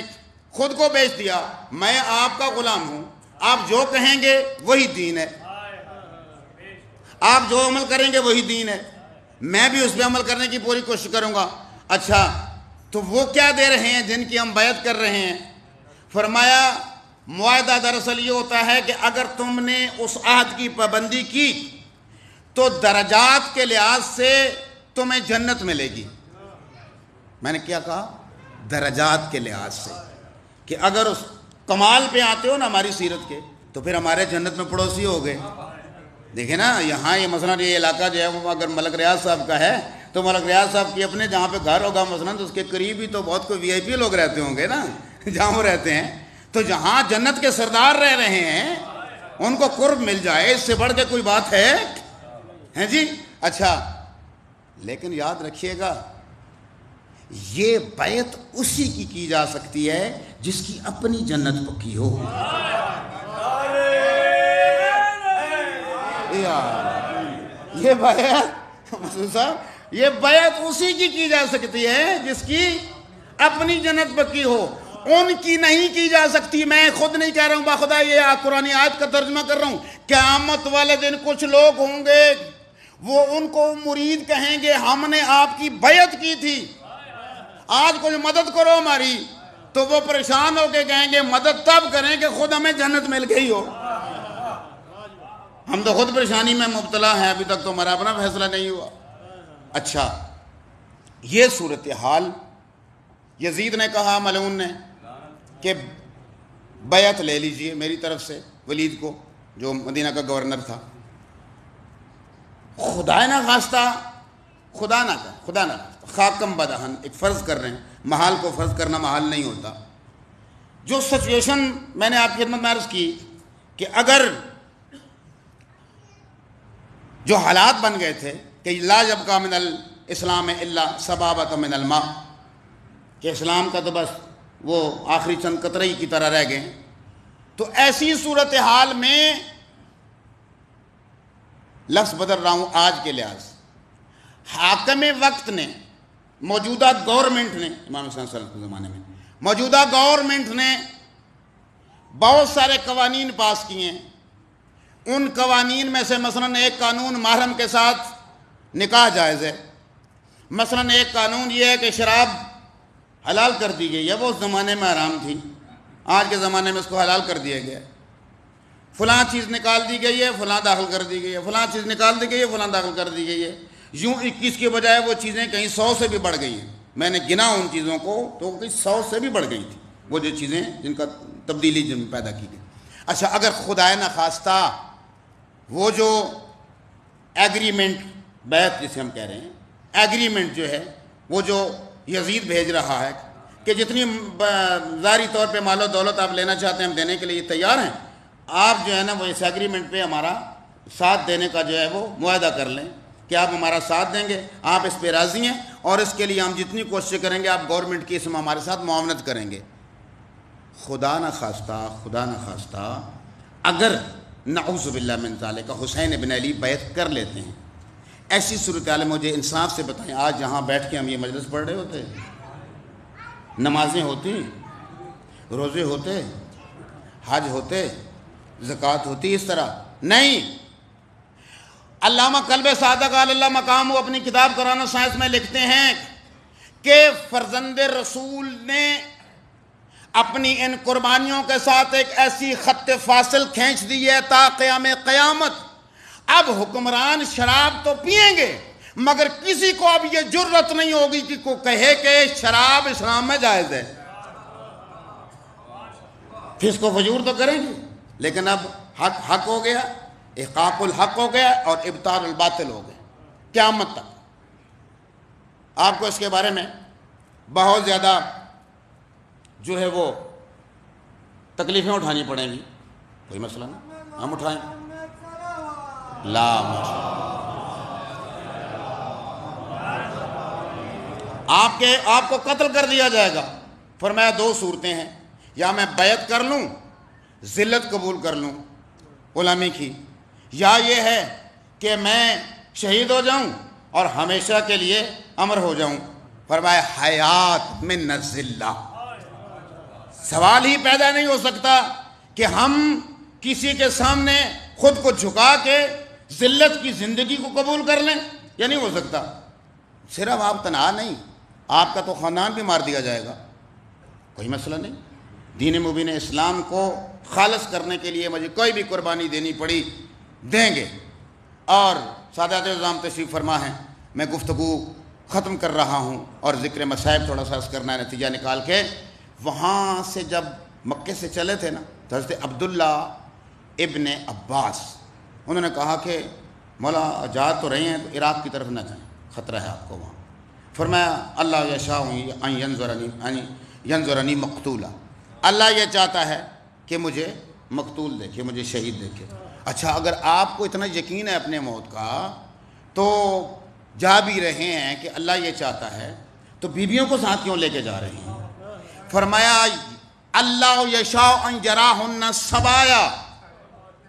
خود کو بیچ دیا، میں آپ کا غلام ہوں، آپ جو کہیں گے وہی دین ہے، آپ جو عمل کریں گے وہی دین ہے، میں بھی اس پہ عمل کرنے کی پوری کوشش کروں گا۔ اچھا، تو وہ کیا دے رہے ہیں جن کی ہم بیعت کر رہے ہیں؟ فرمایا معاہدہ دراصل یہ ہوتا ہے کہ اگر تم نے اس عہد کی پابندی کی تو درجات کے لحاظ سے تمہیں جنت ملے گی۔ میں نے کیا کہا؟ درجات کے لحاظ سے، کہ اگر اس کمال پہ آتے ہو نا ہماری سیرت کے تو پھر ہمارے جنت میں پڑوسی ہو گئے۔ دیکھیں نا، یہاں یہ مثلا یہ علاقہ جو ہے وہ اگر ملک ریاض صاحب کا ہے تو ملک ریاض صاحب کی اپنے جہاں پہ گھر ہوگا مثلا تو اس کے قریب ہی تو بہت کوئی وی آئی پی لوگ رہتے ہوں گے نا جہاں وہ رہتے ہیں۔ تو جہاں جنت کے سردار رہ رہے ہیں ان کو قرب مل جائے، اس سے بڑھ کے کوئی بات ہے جی؟ اچھا، لیکن یاد رکھیے گا یہ بیعت اسی کی جا سکتی ہے جس کی اپنی جنت پکی ہو۔ یہ بیعت مسعود صاحب، یہ بیعت اسی کی جا سکتی ہے جس کی اپنی جنت پکی ہو، ان کی نہیں کی جا سکتی۔ میں خود نہیں کہہ رہا ہوں، باخدا یہ قرآن آیت کا ترجمہ کر رہا ہوں۔ قیامت والے دن کچھ لوگ ہوں گے وہ ان کو مرید کہیں گے ہم نے آپ کی بیعت کی تھی، آج کچھ مدد کرو ہماری، تو وہ پریشان ہو کے کہیں گے مدد تب کریں کہ خود ہمیں جنت مل گئی ہو۔ ہم تو خود پریشانی میں مبتلا ہیں، ابھی تک تو ہمارا اپنا فیصلہ نہیں ہوا۔ اچھا، یہ صورتحال یزید نے کہا ملعون نے کہ بیعت لے لیجئے میری طرف سے ولید کو، جو مدینہ کا گورنر تھا۔ خدا نہ خواستہ خاکم بدہن، ایک فرض کر رہے ہیں، محال کو فرض کرنا محال نہیں ہوتا۔ جو سچویشن میں نے آپ کی خدمت میں عرض کی کہ اگر جو حالات بن گئے تھے کہ لا یبقى من الاسلام الا صبابۃ من الماء، کہ اسلام کا تو بس وہ آخری چند قطرے کی طرح رہ گئے، تو ایسی صورتحال میں لفظ بدل رہا ہوں آج کے لحاظ، حاکم وقت نے، موجودہ گورنمنٹ نے، امام حسین صلی اللہ علیہ وسلم کے زمانے میں موجودہ گورنمنٹ نے بہت سارے قوانین پاس کیے ہیں. ان قوانین میں سے مثلاً ایک قانون محرم کے ساتھ نکاح جائز ہے. مثلاً ایک قانون یہ ہے کہ شراب حلال کر دی گئی ہے، وہ اس زمانے میں حرام تھی، آج کے زمانے میں اس کو حلال کر دیا گیا ہے. فلاں چیز نکال دی گئی ہے، فلاں داخل کر دی گئی ہے، فلاں چیز نکال دی گئی ہے، فلاں داخل کر دی گئی ہے. یوں 21 کے بجائے وہ چیزیں کہیں 100 سے بھی بڑھ گئی ہیں. میں نے گنا ان چیزوں کو تو کہیں 100 سے بھی بڑھ گئی تھی وہ جو چیزیں جن کا تبدیلی جن میں پیدا کی گئی. اچھا، اگر خدائے نخواستہ وہ جو ایگریمنٹ، بیعت جسے ہم کہہ رہے ہیں، ایگریمنٹ جو ہے وہ جو یزید بھیج رہا ہے کہ جتنی ظاہری طور پہ مال و دولت آپ لینا چاہتے ہیں ہم دینے کے لیے تیار ہیں، آپ جو ہے نا وہ اس ایگریمنٹ پہ ہمارا ساتھ دینے کا جو ہے وہ معاہدہ کر لیں کہ آپ ہمارا ساتھ دیں گے، آپ اس پہ راضی ہیں اور اس کے لیے ہم جتنی کوشش کریں گے آپ گورنمنٹ کی اس میں ہمارے ساتھ معاونت کریں گے. خدا نہ خواستہ اگر نعوذ باللہ من ذالک حسین بن علی بیعت کر لیتے ہیں، ایسی صورتحال مجھے انصاف سے بتائیں، آج جہاں بیٹھ کے ہم یہ مجلس پڑھ رہے ہوتے، نمازیں ہوتی، روزے ہوتے، حج ہوتے، زکوٰۃ ہوتی، اس طرح نہیں. علامہ قلب صادق علی اللہ مقام وہ اپنی کتاب قرآن و سائنس میں لکھتے ہیں کہ فرزند رسول نے اپنی ان قربانیوں کے ساتھ ایک ایسی خط فاصل کھینچ دی ہے تا قیام قیامت. اب حکمران شراب تو پئیں گے مگر کسی کو اب یہ جرت نہیں ہوگی کہ کوئی کہے کہ شراب اسلام میں جائز ہے. فسق کو فجور تو کریں گے لیکن اب حق ہو گیا، احقاق الحق ہو گیا اور ابطال الباطل ہو گیا قیامت تک. آپ کو اس کے بارے میں بہت زیادہ جو ہے وہ تکلیفیں اٹھانی پڑیں گی، کوئی مسئلہ نہیں، ہم اٹھائیں. لا آپ کو قتل کر دیا جائے گا. فرمایا دو صورتیں ہیں، یا میں بیعت کر لوں، ذلت قبول کر لوں غلامی کی، یا یہ ہے کہ میں شہید ہو جاؤں اور ہمیشہ کے لیے امر ہو جاؤں. فرمایا حیات من الذلہ. سوال ہی پیدا نہیں ہو سکتا کہ ہم کسی کے سامنے خود کو جھکا کے ذلت کی زندگی کو قبول کر لیں، یا نہیں ہو سکتا. صرف آپ تنہا نہیں، آپ کا تو خاندان بھی مار دیا جائے گا، کوئی مسئلہ نہیں. دین مبین اسلام کو خالص کرنے کے لیے مجھے کوئی بھی قربانی دینی پڑی دیں گے. اور سادات نظام تشریف فرما ہے، میں گفتگو ختم کر رہا ہوں اور ذکر مصائب تھوڑا سا کرنا ہے نتیجہ نکال کے. وہاں سے جب مکے سے چلے تھے نا تو حضرت عبداللہ ابن عباس انہوں نے کہا کہ مولا جا تو رہے ہیں تو عراق کی طرف نہ جائیں، خطرہ ہے آپ کو وہاں. فرمایا اللہ یشاء ان ینظرنی مقتولا، اللہ یہ چاہتا ہے کہ مجھے مقتول دیکھے، مجھے شہید دیکھے. اچھا، اگر آپ کو اتنا یقین ہے اپنے موت کا تو جا بھی رہے ہیں کہ اللہ یہ چاہتا ہے تو بیویوں کو ساتھ کیوں لے کے جا رہے ہیں؟ فرمایا اللہ یشاء ان یراہن سبایا،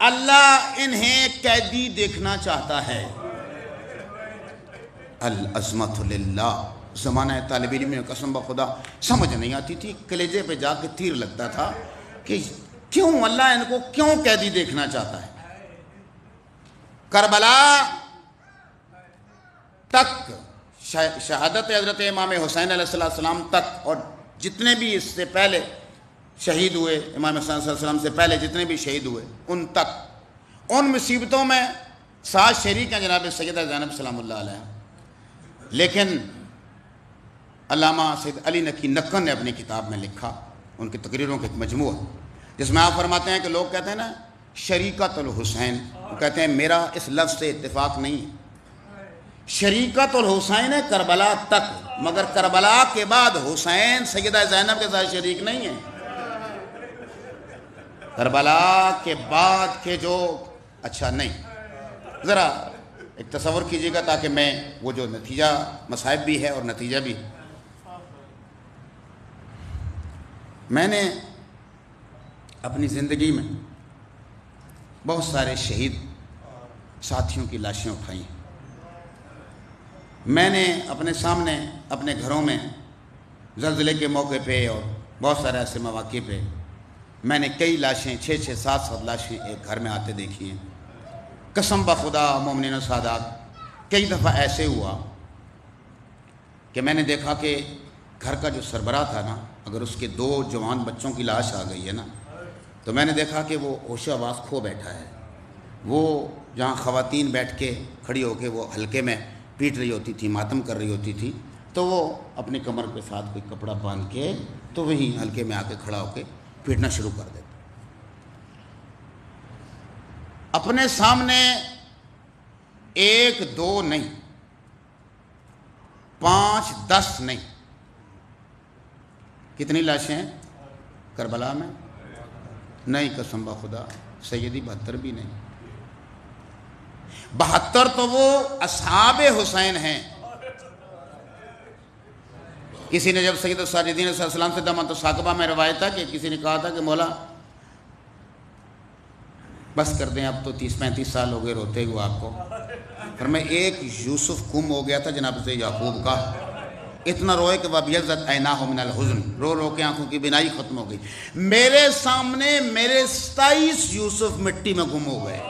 اللہ انہیں قیدی دیکھنا چاہتا ہے. العظمت للہ. زمانہ طالب علم میں قسم بخدا سمجھ نہیں آتی تھی، کلیجے پہ جا کے تیر لگتا تھا کہ کیوں اللہ ان کو کیوں قیدی دیکھنا چاہتا ہے. کربلا تک شہادت حضرت امام حسین علیہ السلام تک اور جتنے بھی اس سے پہلے شہید ہوئے، امام حسین صلی اللہ علیہ وسلم سے پہلے جتنے بھی شہید ہوئے، ان تک ان مصیبتوں میں ساتھ شریک ہیں جناب سیدہ زینب سلام اللہ علیہ. لیکن علامہ سید علی نقی نقن نے اپنی کتاب میں لکھا، ان کی تقریروں کا ایک مجموعہ جس میں آپ فرماتے ہیں کہ لوگ کہتے ہیں نا شریکت الحسین، وہ کہتے ہیں میرا اس لفظ سے اتفاق نہیں ہے. شریکت الحسین ہے کربلا تک، مگر کربلا کے بعد حسین سیدہ زینب کے ساتھ شریک نہیں ہے. کربلا کے بعد کے جو اچھا نہیں، ذرا ایک تصور کیجیے گا تاکہ میں وہ جو نتیجہ مصائب بھی ہے اور نتیجہ بھی. میں نے اپنی زندگی میں بہت سارے شہید ساتھیوں کی لاشیں اٹھائی ہیں. میں نے اپنے سامنے اپنے گھروں میں زلزلے کے موقع پہ اور بہت سارے ایسے مواقع پہ میں نے کئی لاشیں 6-6 7 لاشیں ایک گھر میں آتے دیکھی ہیں۔ قسم بخدا مومنین و سادات، کئی دفعہ ایسے ہوا کہ میں نے دیکھا کہ گھر کا جو سربراہ تھا نا، اگر اس کے 2 جوان بچوں کی لاش آ گئی ہے نا، تو میں نے دیکھا کہ وہ ہوش و آواز کھو بیٹھا ہے۔ وہ جہاں خواتین بیٹھ کے کھڑی ہو کے وہ حلقے میں پیٹ رہی ہوتی تھی، ماتم کر رہی ہوتی تھی، تو وہ اپنی کمر کے ساتھ کوئی کپڑا باندھ کے تو وہیں حلقے میں آ کے کھڑا ہو کے پیٹنا شروع کر دیتا۔ اپنے سامنے 1 2 نہیں، 5 10 نہیں، کتنی لاشیں ہیں کربلا میں؟ نہیں، قسم بخدا سیدی 72 بھی نہیں، 72 تو وہ اصحاب حسین ہیں۔ کسی نے جب سید الساجدین صلی اللہ علیہ وسلم سے دمن تو ثاقبہ میں روایت تھا کہ کسی نے کہا تھا کہ مولا بس کر دیں، اب تو 30-35 سال ہو گئے روتے ہوئے آپ کو۔ پھر میں ایک یوسف گم ہو گیا تھا جناب سے یعقوب کا، اتنا روئے کہ وَبْيَضَّتْ عَيْنَاهُ مِنَ الْحُزْنِ، رو رو کے آنکھوں کی بینائی ختم ہو گئی۔ میرے سامنے میرے 27 یوسف مٹی میں گم ہو گئے،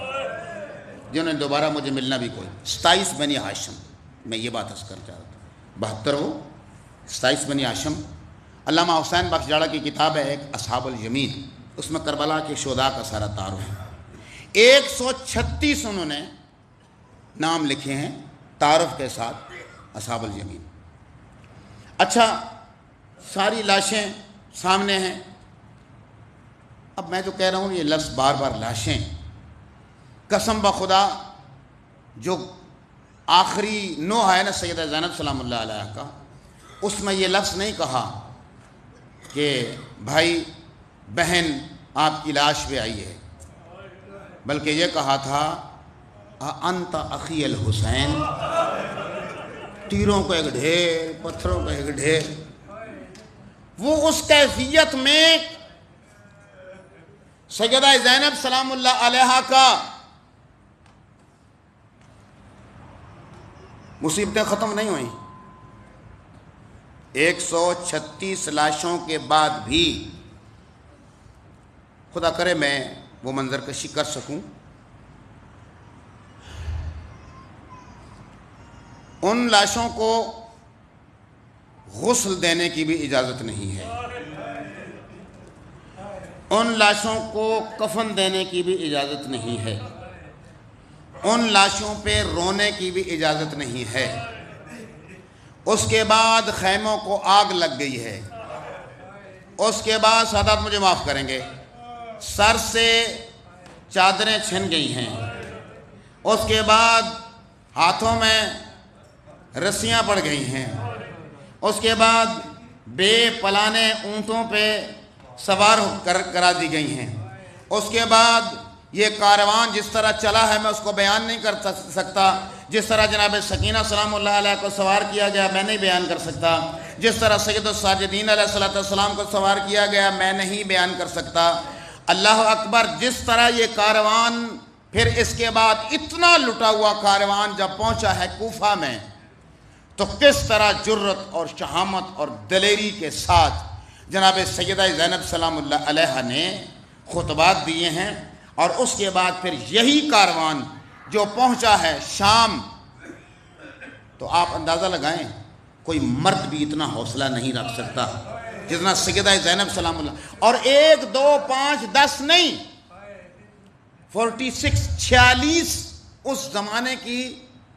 جنہوں نے دوبارہ مجھے ملنا بھی کوئی۔ 27 بنی ہاشم، میں یہ بات عرض کر چاہ رہا تھا، 72 وہ 27 بنی ہاشم۔ علامہ حسین بخش جاڑہ کی کتاب ہے ایک اصحاب الیمین، اس میں کربلا کے شہداء کا سارا تعارف ہے۔ 136 انہوں نے نام لکھے ہیں تعارف کے ساتھ اصحاب الیمین۔ اچھا، ساری لاشیں سامنے ہیں۔ اب میں جو کہہ رہا ہوں یہ لفظ بار بار لاشیں، قسم بخدا جو آخری نوح ہے نا سیدہ زینب سلام اللہ علیہ کا، اس میں یہ لفظ نہیں کہا کہ بھائی بہن آپ کی لاش پہ آئی ہے، بلکہ یہ کہا تھا انت اخی الحسین، تیروں کا ایک ڈھیر، پتھروں کا ایک ڈھیر۔ وہ اس کیفیت میں سیدہ زینب سلام اللہ علیہ کا مصیبتیں ختم نہیں ہوئیں۔ 136 لاشوں کے بعد بھی خدا کرے میں وہ منظر کشی کر سکوں، ان لاشوں کو غسل دینے کی بھی اجازت نہیں ہے، ان لاشوں کو کفن دینے کی بھی اجازت نہیں ہے، ان لاشوں پہ رونے کی بھی اجازت نہیں ہے۔ اس کے بعد خیموں کو آگ لگ گئی ہے، اس کے بعد سادات مجھے معاف کریں گے، سر سے چادریں چھن گئی ہیں، اس کے بعد ہاتھوں میں رسیاں پڑ گئی ہیں، اس کے بعد بے پلانے اونٹوں پہ سوار کرا دی گئی ہیں، اس کے بعد یہ کاروان جس طرح چلا ہے میں اس کو بیان نہیں کر سکتا، جس طرح جناب سکینہ سلام اللہ علیہ کو سوار کیا گیا میں نہیں بیان کر سکتا، جس طرح سید الساجدین علیہ السلام کو سوار کیا گیا میں نہیں بیان کر سکتا۔ اللہ اکبر، جس طرح یہ کاروان پھر اس کے بعد اتنا لٹا ہوا کاروان جب پہنچا ہے کوفہ میں، تو کس طرح جرت اور شہامت اور دلیری کے ساتھ جناب سیدہ زینب سلام اللہ علیہ نے خطبات دیے ہیں، اور اس کے بعد پھر یہی کاروان جو پہنچا ہے شام، تو آپ اندازہ لگائیں کوئی مرد بھی اتنا حوصلہ نہیں رکھ سکتا جتنا سیدہ زینب سلام اللہ، اور 1 2 5 10 نہیں، 46 اس زمانے کی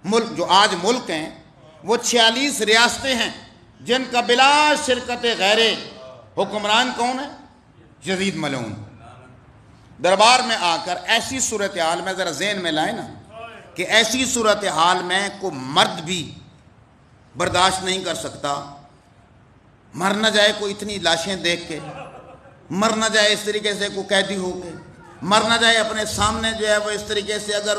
ملک جو آج ملک ہیں وہ 46 ریاستیں ہیں جن کا بلا شرکت غیر حکمران کون ہے؟ یزید ملعون۔ دربار میں آ کر ایسی صورتحال میں ذرا ذہن میں لائے نا کہ ایسی صورتحال میں کوئی مرد بھی برداشت نہیں کر سکتا، مر نہ جائے کوئی اتنی لاشیں دیکھ کے، مر نہ جائے اس طریقے سے کوئی قیدی ہو کے، مر نہ جائے اپنے سامنے جو ہے وہ اس طریقے سے اگر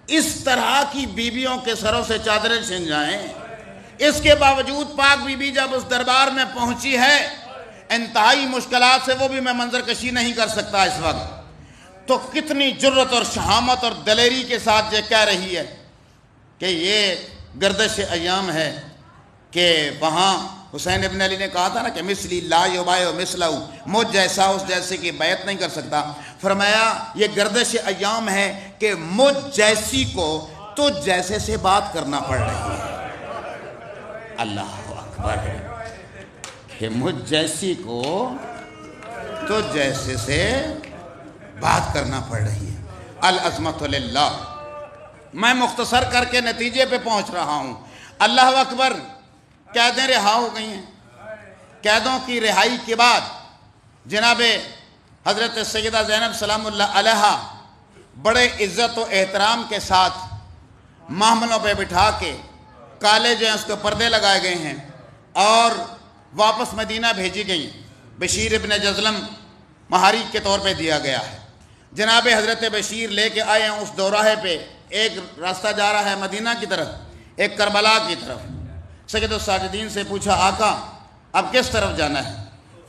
اس طرح کی بیویوں کے سروں سے چادریں چھن جائیں۔ اس کے باوجود پاک بی بی جب اس دربار میں پہنچی ہے انتہائی مشکلات سے، وہ بھی میں منظر کشی نہیں کر سکتا اس وقت، تو کتنی جرت اور شہامت اور دلیری کے ساتھ یہ کہہ رہی ہے کہ یہ گردش ایام ہے کہ وہاں حسین ابن علی نے کہا تھا نا کہ مثلی لا یبایع مثلہ، مجھ جیسا اس جیسے کی بیعت نہیں کر سکتا. فرمایا یہ گردش ایام ہے کہ مجھ جیسی کو تجھ جیسے سے بات کرنا پڑ رہی ہے. اللہ اکبر، کہ مجھ جیسی کو تجھ جیسے سے بات کرنا پڑ رہی ہے. العظمت للہ. میں مختصر کر کے نتیجے پہ پہنچ رہا ہوں. اللہ اکبر. قیدیں رہا ہو گئی ہیں. قیدوں کی رہائی کے بعد جناب حضرت سیدہ زینب سلام اللہ علیہا بڑے عزت و احترام کے ساتھ محملوں پہ بٹھا کے کالے جو ہیں اس کے پردے لگائے گئے ہیں اور واپس مدینہ بھیجی گئیں. بشیر ابن جزلم محاریک کے طور پہ دیا گیا ہے. جناب حضرت بشیر لے کے آئے ہیں اس دوراہے پہ. ایک راستہ جا رہا ہے مدینہ کی طرف، ایک کربلا کی طرف. سید الساجدین سے پوچھا آقا اب کس طرف جانا ہے؟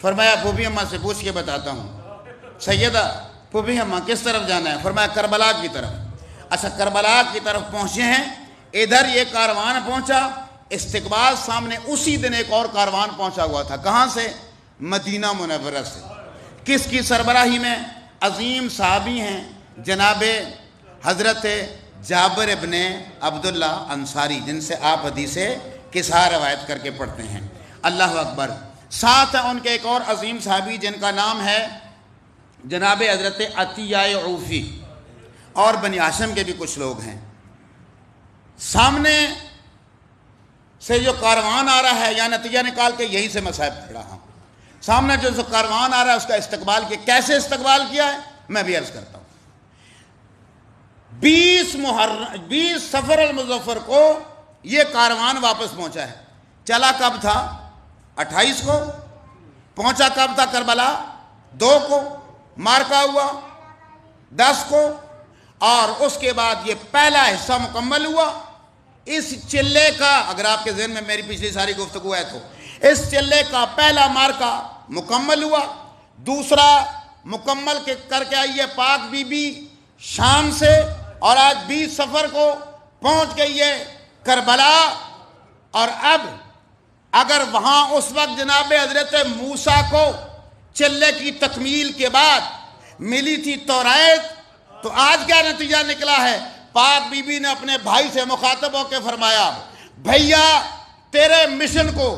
فرمایا پھوپھی اماں سے پوچھ کے بتاتا ہوں. سیدہ پھوپھی اماں کس طرف جانا ہے؟ فرمایا کربلا کی طرف. اچھا کربلا کی طرف پہنچے ہیں. ادھر یہ کاروان پہنچا، استقبال سامنے اسی دن ایک اور کاروان پہنچا ہوا تھا. کہاں سے؟ مدینہ منورہ سے. کس کی سربراہی میں؟ عظیم صحابی ہیں جناب حضرت جابر ابن عبداللہ انصاری، جن سے آپ حدیث قصہ روایت کر کے پڑھتے ہیں. اللہ اکبر. ساتھ ان کے ایک اور عظیم صحابی جن کا نام ہے جناب حضرت عطیہ عوفی، اور بنی ہاشم کے بھی کچھ لوگ ہیں. سامنے سے جو کاروان آ رہا ہے، یا نتیجہ نکال کے یہی سے مسائب پڑھ رہا ہوں. سامنے جو کاروان آ رہا ہے اس کا استقبال کیا. کیسے استقبال کیا ہے میں بھی عرض کرتا ہوں. 20 صفر المظفر کو یہ کاروان واپس پہنچا ہے. چلا کب تھا؟ 28 کو. پہنچا کب تھا کربلا؟ 2 کو. مارکا ہوا 10 کو. اور اس کے بعد یہ پہلا حصہ مکمل ہوا. اس چلے کا، اگر آپ کے ذہن میں میری پچھلی ساری گفتگو ہے تو، اس چلے کا پہلا مارکا مکمل ہوا. دوسرا مکمل کر کے آئی ہے پاک بی بی شام سے، اور آج 20 صفر کو پہنچ گئی ہے کربلا. اور اب اگر وہاں اس وقت جناب حضرت موسیٰ کو چلے کی تکمیل کے بعد ملی تھی توریت، تو آج کیا نتیجہ نکلا ہے؟ پاک بی بی نے اپنے بھائی سے مخاطب ہو کے فرمایا بھیا تیرے مشن کو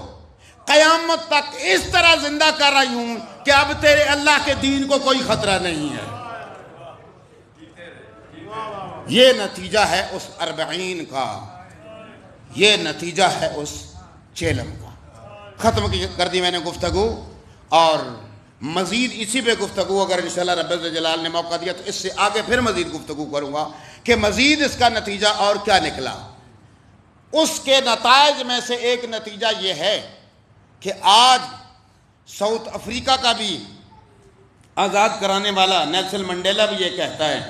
قیامت تک اس طرح زندہ کر رہی ہوں کہ اب تیرے اللہ کے دین کو کوئی خطرہ نہیں ہے. یہ نتیجہ ہے اس 40 کا، یہ نتیجہ ہے اس چیلم کا. ختم کر دی میں نے گفتگو، اور مزید اسی پہ گفتگو اگر انشاءاللہ رب الجلال نے موقع دیا تو اس سے آگے پھر مزید گفتگو کروں گا کہ مزید اس کا نتیجہ اور کیا نکلا. اس کے نتائج میں سے ایک نتیجہ یہ ہے کہ آج ساؤتھ افریقہ کا بھی آزاد کرانے والا نیلسن منڈیلا بھی یہ کہتا ہے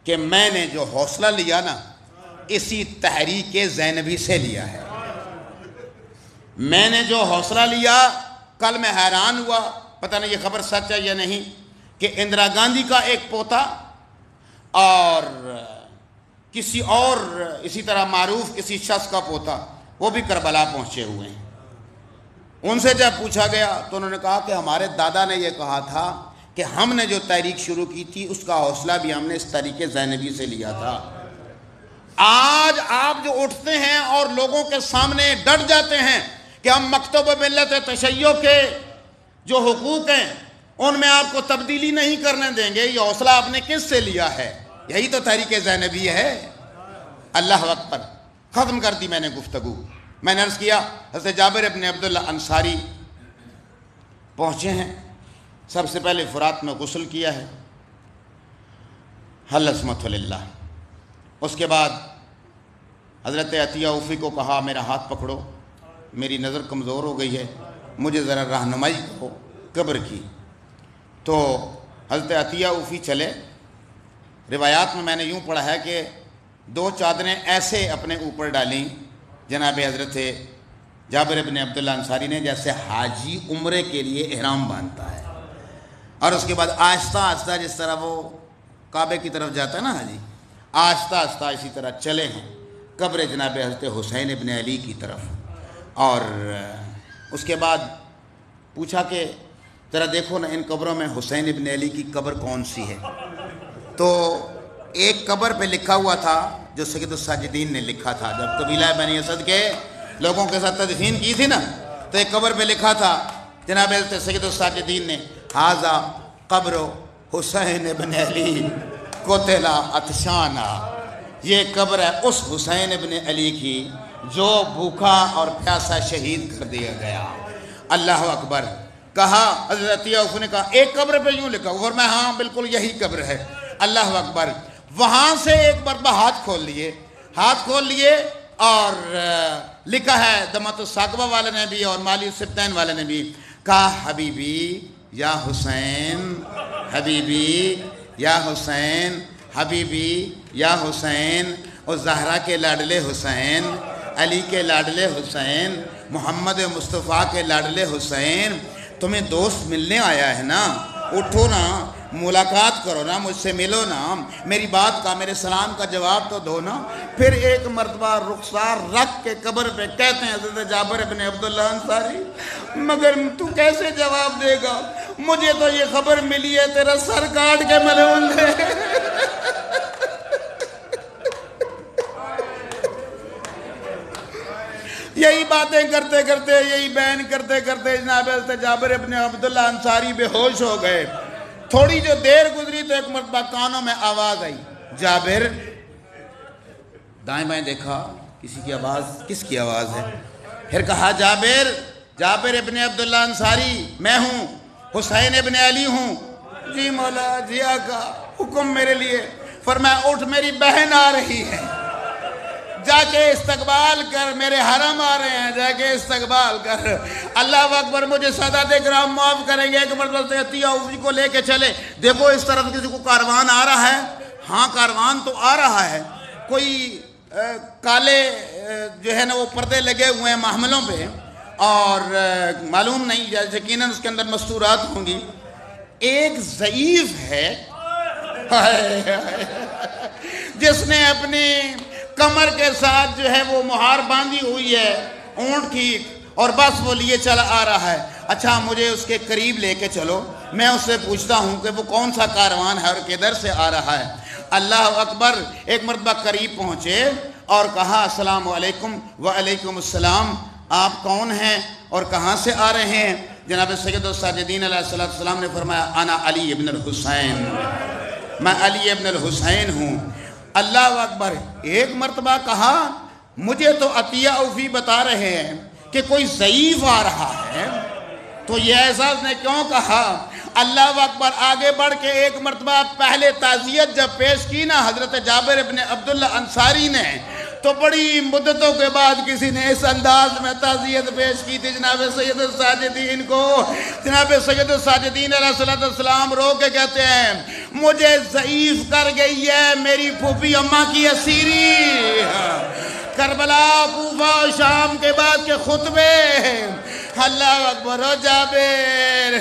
کہ میں نے جو حوصلہ لیا نا اسی تحریک زینبی سے لیا ہے. میں نے جو حوصلہ لیا، کل میں حیران ہوا، پتہ نہیں یہ خبر سچ ہے یا نہیں، کہ اندرا گاندھی کا ایک پوتا اور کسی اور اسی طرح معروف کسی شخص کا پوتا وہ بھی کربلا پہنچے ہوئے ہیں. ان سے جب پوچھا گیا تو انہوں نے کہا کہ ہمارے دادا نے یہ کہا تھا کہ ہم نے جو تحریک شروع کی تھی اس کا حوصلہ بھی ہم نے اس تحریک زینبی سے لیا تھا. آج آپ جو اٹھتے ہیں اور لوگوں کے سامنے ڈٹ جاتے ہیں کہ ہم مکتب ملت تشیع کے جو حقوق ہیں ان میں آپ کو تبدیلی نہیں کرنے دیں گے، یہ حوصلہ آپ نے کس سے لیا ہے؟ یہی تو تحریک زینبی ہے. اللہ اکبر. ختم کر دی میں نے گفتگو. میں نے عرض کیا حضرت جابر ابن عبداللہ انصاری پہنچے ہیں. سب سے پہلے فرات میں غسل کیا ہے، العظمت للہ. اس کے بعد حضرت عطیہ عوفی کو کہا میرا ہاتھ پکڑو، میری نظر کمزور ہو گئی ہے، مجھے ذرا رہنمائی کرو قبر کی. تو حضرت عطیہ عوفی چلے. روایات میں نے یوں پڑھا ہے کہ 2 چادریں ایسے اپنے اوپر ڈالیں جناب حضرت جابر ابن عبداللہ انصاری نے جیسے حاجی عمرے کے لیے احرام باندھتا ہے، اور اس کے بعد آہستہ آہستہ جس طرح وہ کعبے کی طرف جاتا ہے نا حاجی، آہستہ آہستہ اسی طرح چلے ہیں. قبر جناب حضرت حسین ابن علی کی طرف، اور اس کے بعد پوچھا کہ ذرا دیکھو نا ان قبروں میں حسین ابن علی کی قبر کون سی ہے؟ تو ایک قبر پہ لکھا ہوا تھا جو سید الساجدین نے لکھا تھا، جب قبیلہ بنی اسد کے لوگوں کے ساتھ تدفین کی تھی نا، تو ایک قبر پہ لکھا تھا جناب حضرت سید الساجدین نے، ھذا قبر حسین ابن علی قتل عطشانا، یہ قبر ہے اس حسین ابن علی کی جو بھوکا اور پیاسا شہید کر دیا گیا۔ اللہ اکبر۔ کہا حضرت عطیہ عوفی نے کہا ایک قبر پہ یوں لکھا، اور میں ہاں بالکل یہی قبر ہے۔ اللہ اکبر۔ وہاں سے ایک مرتبہ ہاتھ کھول لیے اور لکھا ہے دمت الثاقبہ والے نے بھی اور مالی السبتین والے نے بھی، کہا حبیبی یا حسین، حبیبی یا حسین، حبیبی یا حسین، اور زہرا کے لاڈلے حسین، علی کے لاڈلے حسین، محمد مصطفیٰ کے لاڈلے حسین، تمہیں دوست ملنے آیا ہے نا، اٹھو نا، ملاقات کرو نا، مجھ سے ملو نا، میری بات کا، میرے سلام کا جواب تو دو نا۔ پھر ایک مرتبہ رخسار رکھ کے قبر پہ کہتے ہیں حضرت جابر ابن عبداللہ انصاری، مگر تو کیسے جواب دے گا، مجھے تو یہ خبر ملی ہے تیرا سر کاٹ کے ملعون ہے۔ یہی باتیں کرتے کرتے، یہی بیان کرتے کرتے جناب حضرت جابر ابن عبداللہ انصاری بے ہوش ہو گئے۔ تھوڑی جو دیر گزری تو ایک مرتبہ کانوں میں آواز آئی، جابر۔ دائیں بائیں دیکھا، کسی کی آواز، کس کی آواز ہے؟ پھر کہا جابر ابن عبداللہ انصاری، میں ہوں، حسین ابن علی ہوں۔ جی مولا، جی آقا، حکم میرے لیے۔ فرمایا اٹھ، میری بہن آ رہی ہے، جا کے استقبال کر، میرے حرم آ رہے ہیں، جا کے استقبال کر۔ اللہ اکبر۔ مجھے سادات کرام معاف کریں گے، ایک مرتبہ سے عطیہ عوفی کو لے کے چلے، دیکھو اس طرف کسی کو کاروان آ رہا ہے؟ ہاں کاروان تو آ رہا ہے، کوئی کالے جو ہے نا وہ پردے لگے ہوئے ہیں محملوں پہ، اور معلوم نہیں، یقیناً اس کے اندر مستورات ہوں گی۔ ایک ضعیف ہے جس نے اپنی کمر کے ساتھ جو ہے وہ مہار باندھی ہوئی ہے اونٹ کی، اور بس وہ لیے چلا آ رہا ہے۔ اچھا مجھے اس کے قریب لے کے چلو، میں اس سے پوچھتا ہوں کہ وہ کون سا کاروان ہے اور کدھر سے آ رہا ہے۔ اللہ اکبر۔ ایک مرتبہ قریب پہنچے اور کہا السلام علیکم۔ وعلیکم السلام، آپ کون ہیں اور کہاں سے آ رہے ہیں؟ جناب سید الساجدین علیہ السلام نے فرمایا انا علی ابن الحسین، میں علی ابن الحسین ہوں۔ اللہ اکبر۔ ایک مرتبہ کہا مجھے تو عطیہ عوفی بتا رہے ہیں کہ کوئی ضعیف آ رہا ہے، تو یہ ایسا اس نے کیوں کہا؟ اللہ اکبر۔ آگے بڑھ کے ایک مرتبہ پہلے تعزیت جب پیش کی نا حضرت جابر ابن عبداللہ انصاری نے، تو بڑی مدتوں کے بعد کسی نے اس انداز میں تعزیت پیش کی تھی جناب سید الساجدین کو۔ جناب سید الساجدین علیہ السلام رو کے کہتے ہیں مجھے ضعیف کر گئی ہے میری پھوپھی اماں کی اسیری۔ کربلا، کوفہ، شام کے بعد کے خطبے۔ اللہ اکبر۔ ہو جابر،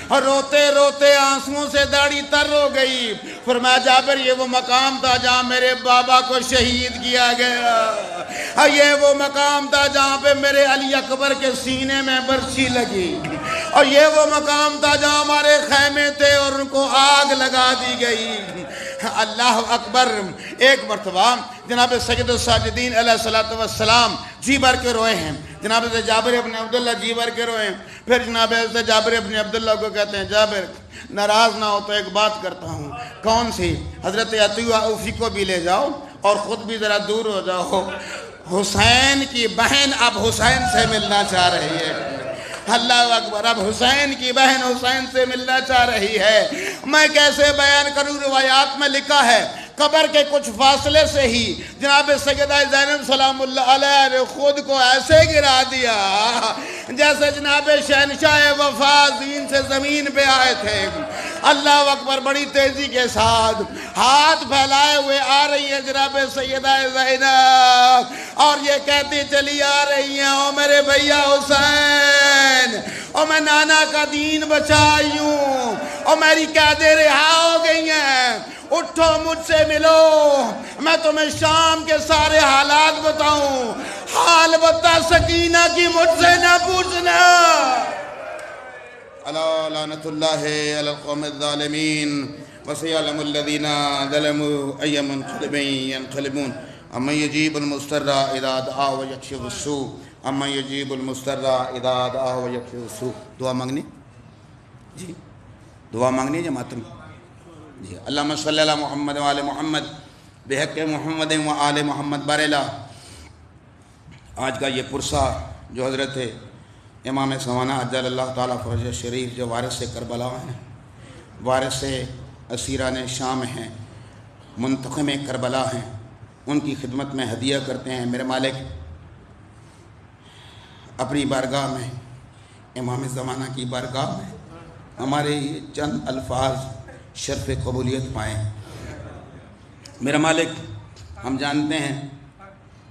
اور روتے روتے آنسوؤں سے داڑھی تر ہو گئی۔ فرمایا جابر یہ وہ مقام تھا جہاں میرے بابا کو شہید کیا گیا، یہ وہ مقام تھا جہاں پہ میرے علی اکبر کے سینے میں برچھی لگی، اور یہ وہ مقام تھا جہاں ہمارے خیمے تھے اور ان کو آگ لگا دی گئی۔ اللہ اکبر۔ ایک مرتبہ جناب سید الساجدین علیہ السلام جی بھر کے روئے ہیں، جناب جابر ابن عبداللہ جی بھر کے روئے ہیں۔ پھر جناب جابر ابن عبداللہ کو کہتے ہیں جابر ناراض نہ ہو تو ایک بات کرتا ہوں۔ کون سی؟ حضرت عطیہ عوفی کو بھی لے جاؤ اور خود بھی ذرا دور ہو جاؤ، حسین کی بہن اب حسین سے ملنا چاہ رہی ہے۔ اللہ اکبر۔ اب حسین کی بہن حسین سے ملنا چاہ رہی ہے۔ میں کیسے بیان کروں؟ روایات میں لکھا ہے قبر کے کچھ فاصلے سے ہی جناب سیدہ زینب سلام اللہ علیہ نے خود کو ایسے گرا دیا جیسے جناب شہنشاہ وفا زین سے زمین پہ آئے تھے۔ اللہ اکبر۔ بڑی تیزی کے ساتھ ہاتھ پھیلائے ہوئے آ رہی ہے جناب سیدہ زینب، اور یہ کہتی چلی آ رہی ہیں او میرے بھیا حسین، او میں نانا کا دین بچائی ہوں، اور میری قیدیں رہا ہو گئی ہیں، اٹھو مجھ سے ملو، میں تمہیں شام کے سارے حالات بتاؤں، حال بتا سکینہ کی مجھ سے نہ پوچھنا۔ الا لعنت اللہ علی القوم الظالمین وسیعلم الذین ظلموا ای منقلب ینقلبون امن یجیب المضطر اذا دعا ویکشف السوء امن یجیب المضطر اذا دعا ویکشف السوء۔ دعا مانگنی جی، دعا مانگنی جماعت میں جی۔ اللہم صلی علی محمد وآل محمد بحق محمد وآل محمد۔ بارلہ آج کا یہ پرسہ جو حضرت امام سوانہ عجل اللہ تعالیٰ فرج شریف جو وارث کربلا ہیں، وارث اسیران شام ہیں، منتقم کربلا ہیں، ان کی خدمت میں ہدیہ کرتے ہیں۔ میرے مالک اپنی بارگاہ میں، امام زمانہ کی بارگاہ میں ہمارے یہ چند الفاظ شرف قبولیت پائیں۔ میرا مالک ہم جانتے ہیں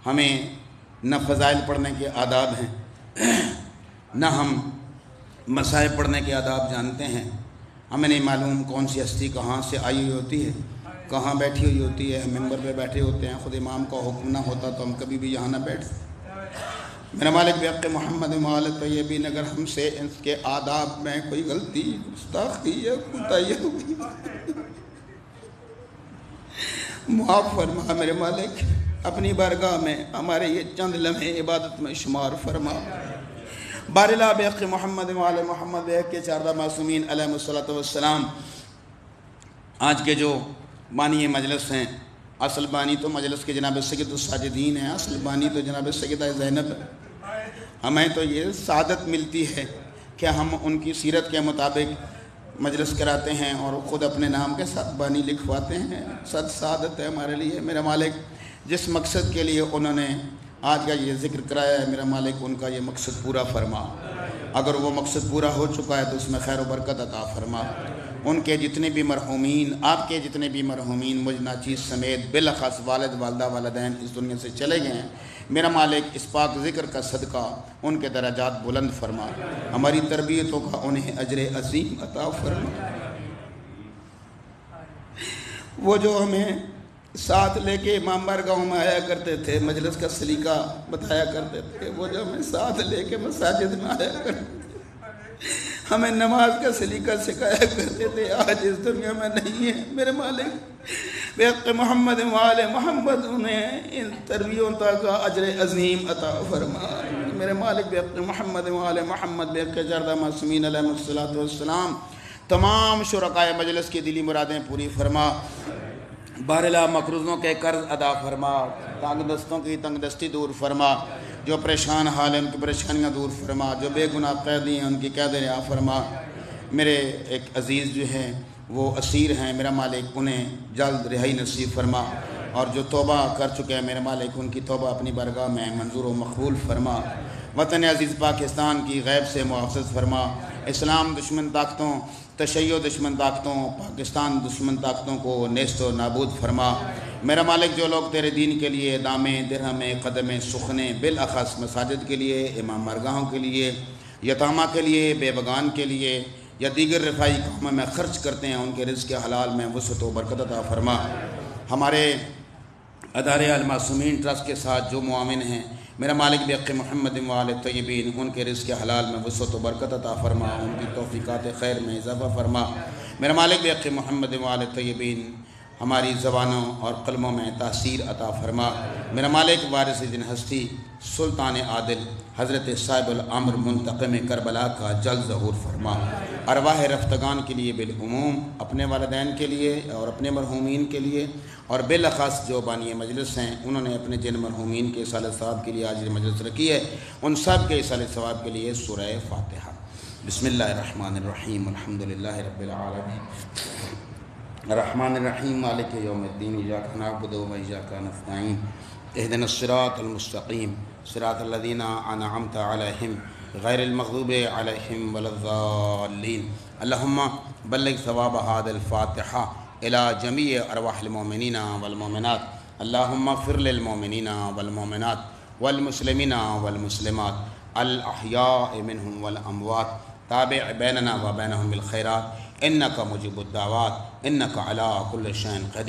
ہمیں نہ فضائل پڑھنے کے آداب ہیں، نہ ہم مصائب پڑھنے کے آداب جانتے ہیں۔ ہمیں نہیں معلوم کون سی ہستی کہاں سے آئی ہوئی ہوتی ہے، کہاں بیٹھی ہوئی ہوتی ہے۔ ممبر پہ بیٹھے ہوتے ہیں، خود امام کا حکم نہ ہوتا تو ہم کبھی بھی یہاں نہ بیٹھتے۔ میرا مالک بحق محمد وآل طیبین اگر ہم سے ان کے آداب میں کوئی غلطی، گستاخی یا کوتاہی ہوگی معاف فرما۔ میرے مالک اپنی بارگاہ میں ہمارے یہ چند لمحے عبادت میں شمار فرما۔ بارلہ بحق محمد وآل محمد بحق کے چاردہ معصومین علیہ الصلوۃ والسلام، آج کے جو بانی مجلس ہیں، اصل بانی تو مجلس کے جناب سید الساجدین ہیں، اصل بانی تو جناب سیدہ زینب ہے۔ ہمیں تو یہ سعادت ملتی ہے کہ ہم ان کی سیرت کے مطابق مجلس کراتے ہیں اور خود اپنے نام کے ساتھ بانی لکھواتے ہیں۔ صد سعادت ہے ہمارے لیے۔ میرا مالک جس مقصد کے لیے انہوں نے آج کا یہ ذکر کرایا ہے، میرا مالک ان کا یہ مقصد پورا فرما۔ اگر وہ مقصد پورا ہو چکا ہے تو اس میں خیر و برکت عطا فرما۔ ان کے جتنے بھی مرحومین، آپ کے جتنے بھی مرحومین مجھ ناچیز سمیت بالاخص والد والدہ والدین اس دنیا سے چلے گئے ہیں، میرا مالک اس پاک ذکر کا صدقہ ان کے درجات بلند فرما۔ ہماری تربیتوں کا انہیں اجر عظیم عطا فرما۔ وہ جو ہمیں ساتھ لے کے امام بارگاہوں میں آیا کرتے تھے، مجلس کا سلیقہ بتایا کرتے تھے، وہ جو ہمیں ساتھ لے کے مساجد میں آیا کرتے تھے، ہمیں نماز کا سلیقہ سکھایا کرتے تھے، آج اس دنیا میں نہیں ہے۔ میرے مالک بحق محمد وآل محمد انہیں ان تربیتوں کا اجر عظیم عطا فرما۔ میرے مالک بحق محمد وآل محمد بحق چاردہ معصومین علیہ الصلوۃ والسلام تمام شرکائے مجلس کی دلی مرادیں پوری فرما۔ بارلہ مقروضوں کے قرض ادا فرما، تنگ دستوں کی تنگ دستی دور فرما، جو پریشان حال ہیں ان کی پریشانیاں دور فرما، جو بے گناہ قیدی ہیں ان کی قید رہا فرما۔ میرے ایک عزیز جو ہیں وہ اسیر ہیں، میرا مالک انہیں جلد رہائی نصیب فرما، اور جو توبہ کر چکے ہیں میرے مالک ان کی توبہ اپنی بارگاہ میں منظور و مقبول فرما۔ وطن عزیز پاکستان کی غیب سے محافظت فرما۔ اسلام دشمن طاقتوں، تشیع دشمن طاقتوں، پاکستان دشمن طاقتوں کو نیست و نابود فرما۔ میرا مالک جو لوگ تیرے دین کے لیے دامیں درہمیں قدمیں سخنیں بالاخص مساجد کے لیے، امام بارگاہوں کے لیے، یتامہ کے لیے، بے بگان کے لیے یا دیگر رفاہی کاموں میں خرچ کرتے ہیں، ان کے رزق حلال میں وسعت و برکت عطا فرما۔ ہمارے ادارے المعصومین ٹرسٹ کے ساتھ جو معاون ہیں، میرا مالک بحق محمد وآل طیبین ان کے رزق حلال میں وسعت و برکت عطا فرما، ان کی توفیقات خیر میں اضافہ فرما۔ میرا مالک بحق محمد وآل طیبین ہماری زبانوں اور قلموں میں تاثیر عطا فرما۔ میرا مالک وارث جن ہستی سلطان عادل حضرت صاحب الامر منتقم کربلا کا جلد ظہور فرما۔ ارواح رفتگان کے لیے بالعموم، اپنے والدین کے لیے اور اپنے مرحومین کے لیے، اور بالاخص جو بانی مجلس ہیں انہوں نے اپنے جن مرحومین کے اصال ثواب کے لیے آج یہ مجلس رکھی ہے، ان سب کے اصال ثواب کے لیے سورہ فاتحہ۔ بسم اللہ الرحمن الرحیم، الحمدللہ رب العالمین، الرحمن الرحیم، مالک یوم الدین، ایاک نعبد و ایاک نستعین، اہدنا الصراط المستقیم، صراط الذین انعمت علیہم غیر المغضوب علیہم ولا الضالین۔ اللہم بلغ ثواب هذه الفاتحہ الى جمیع ارواح المؤمنین والمؤمنات، اللہم اغفر للمؤمنین والمؤمنات والمسلمین والمسلمات الاحیاء منہم والاموات، تابع بیننا وبینہم بالخیرات انک مجیب الدعوات انک علی کل شیء قدیر.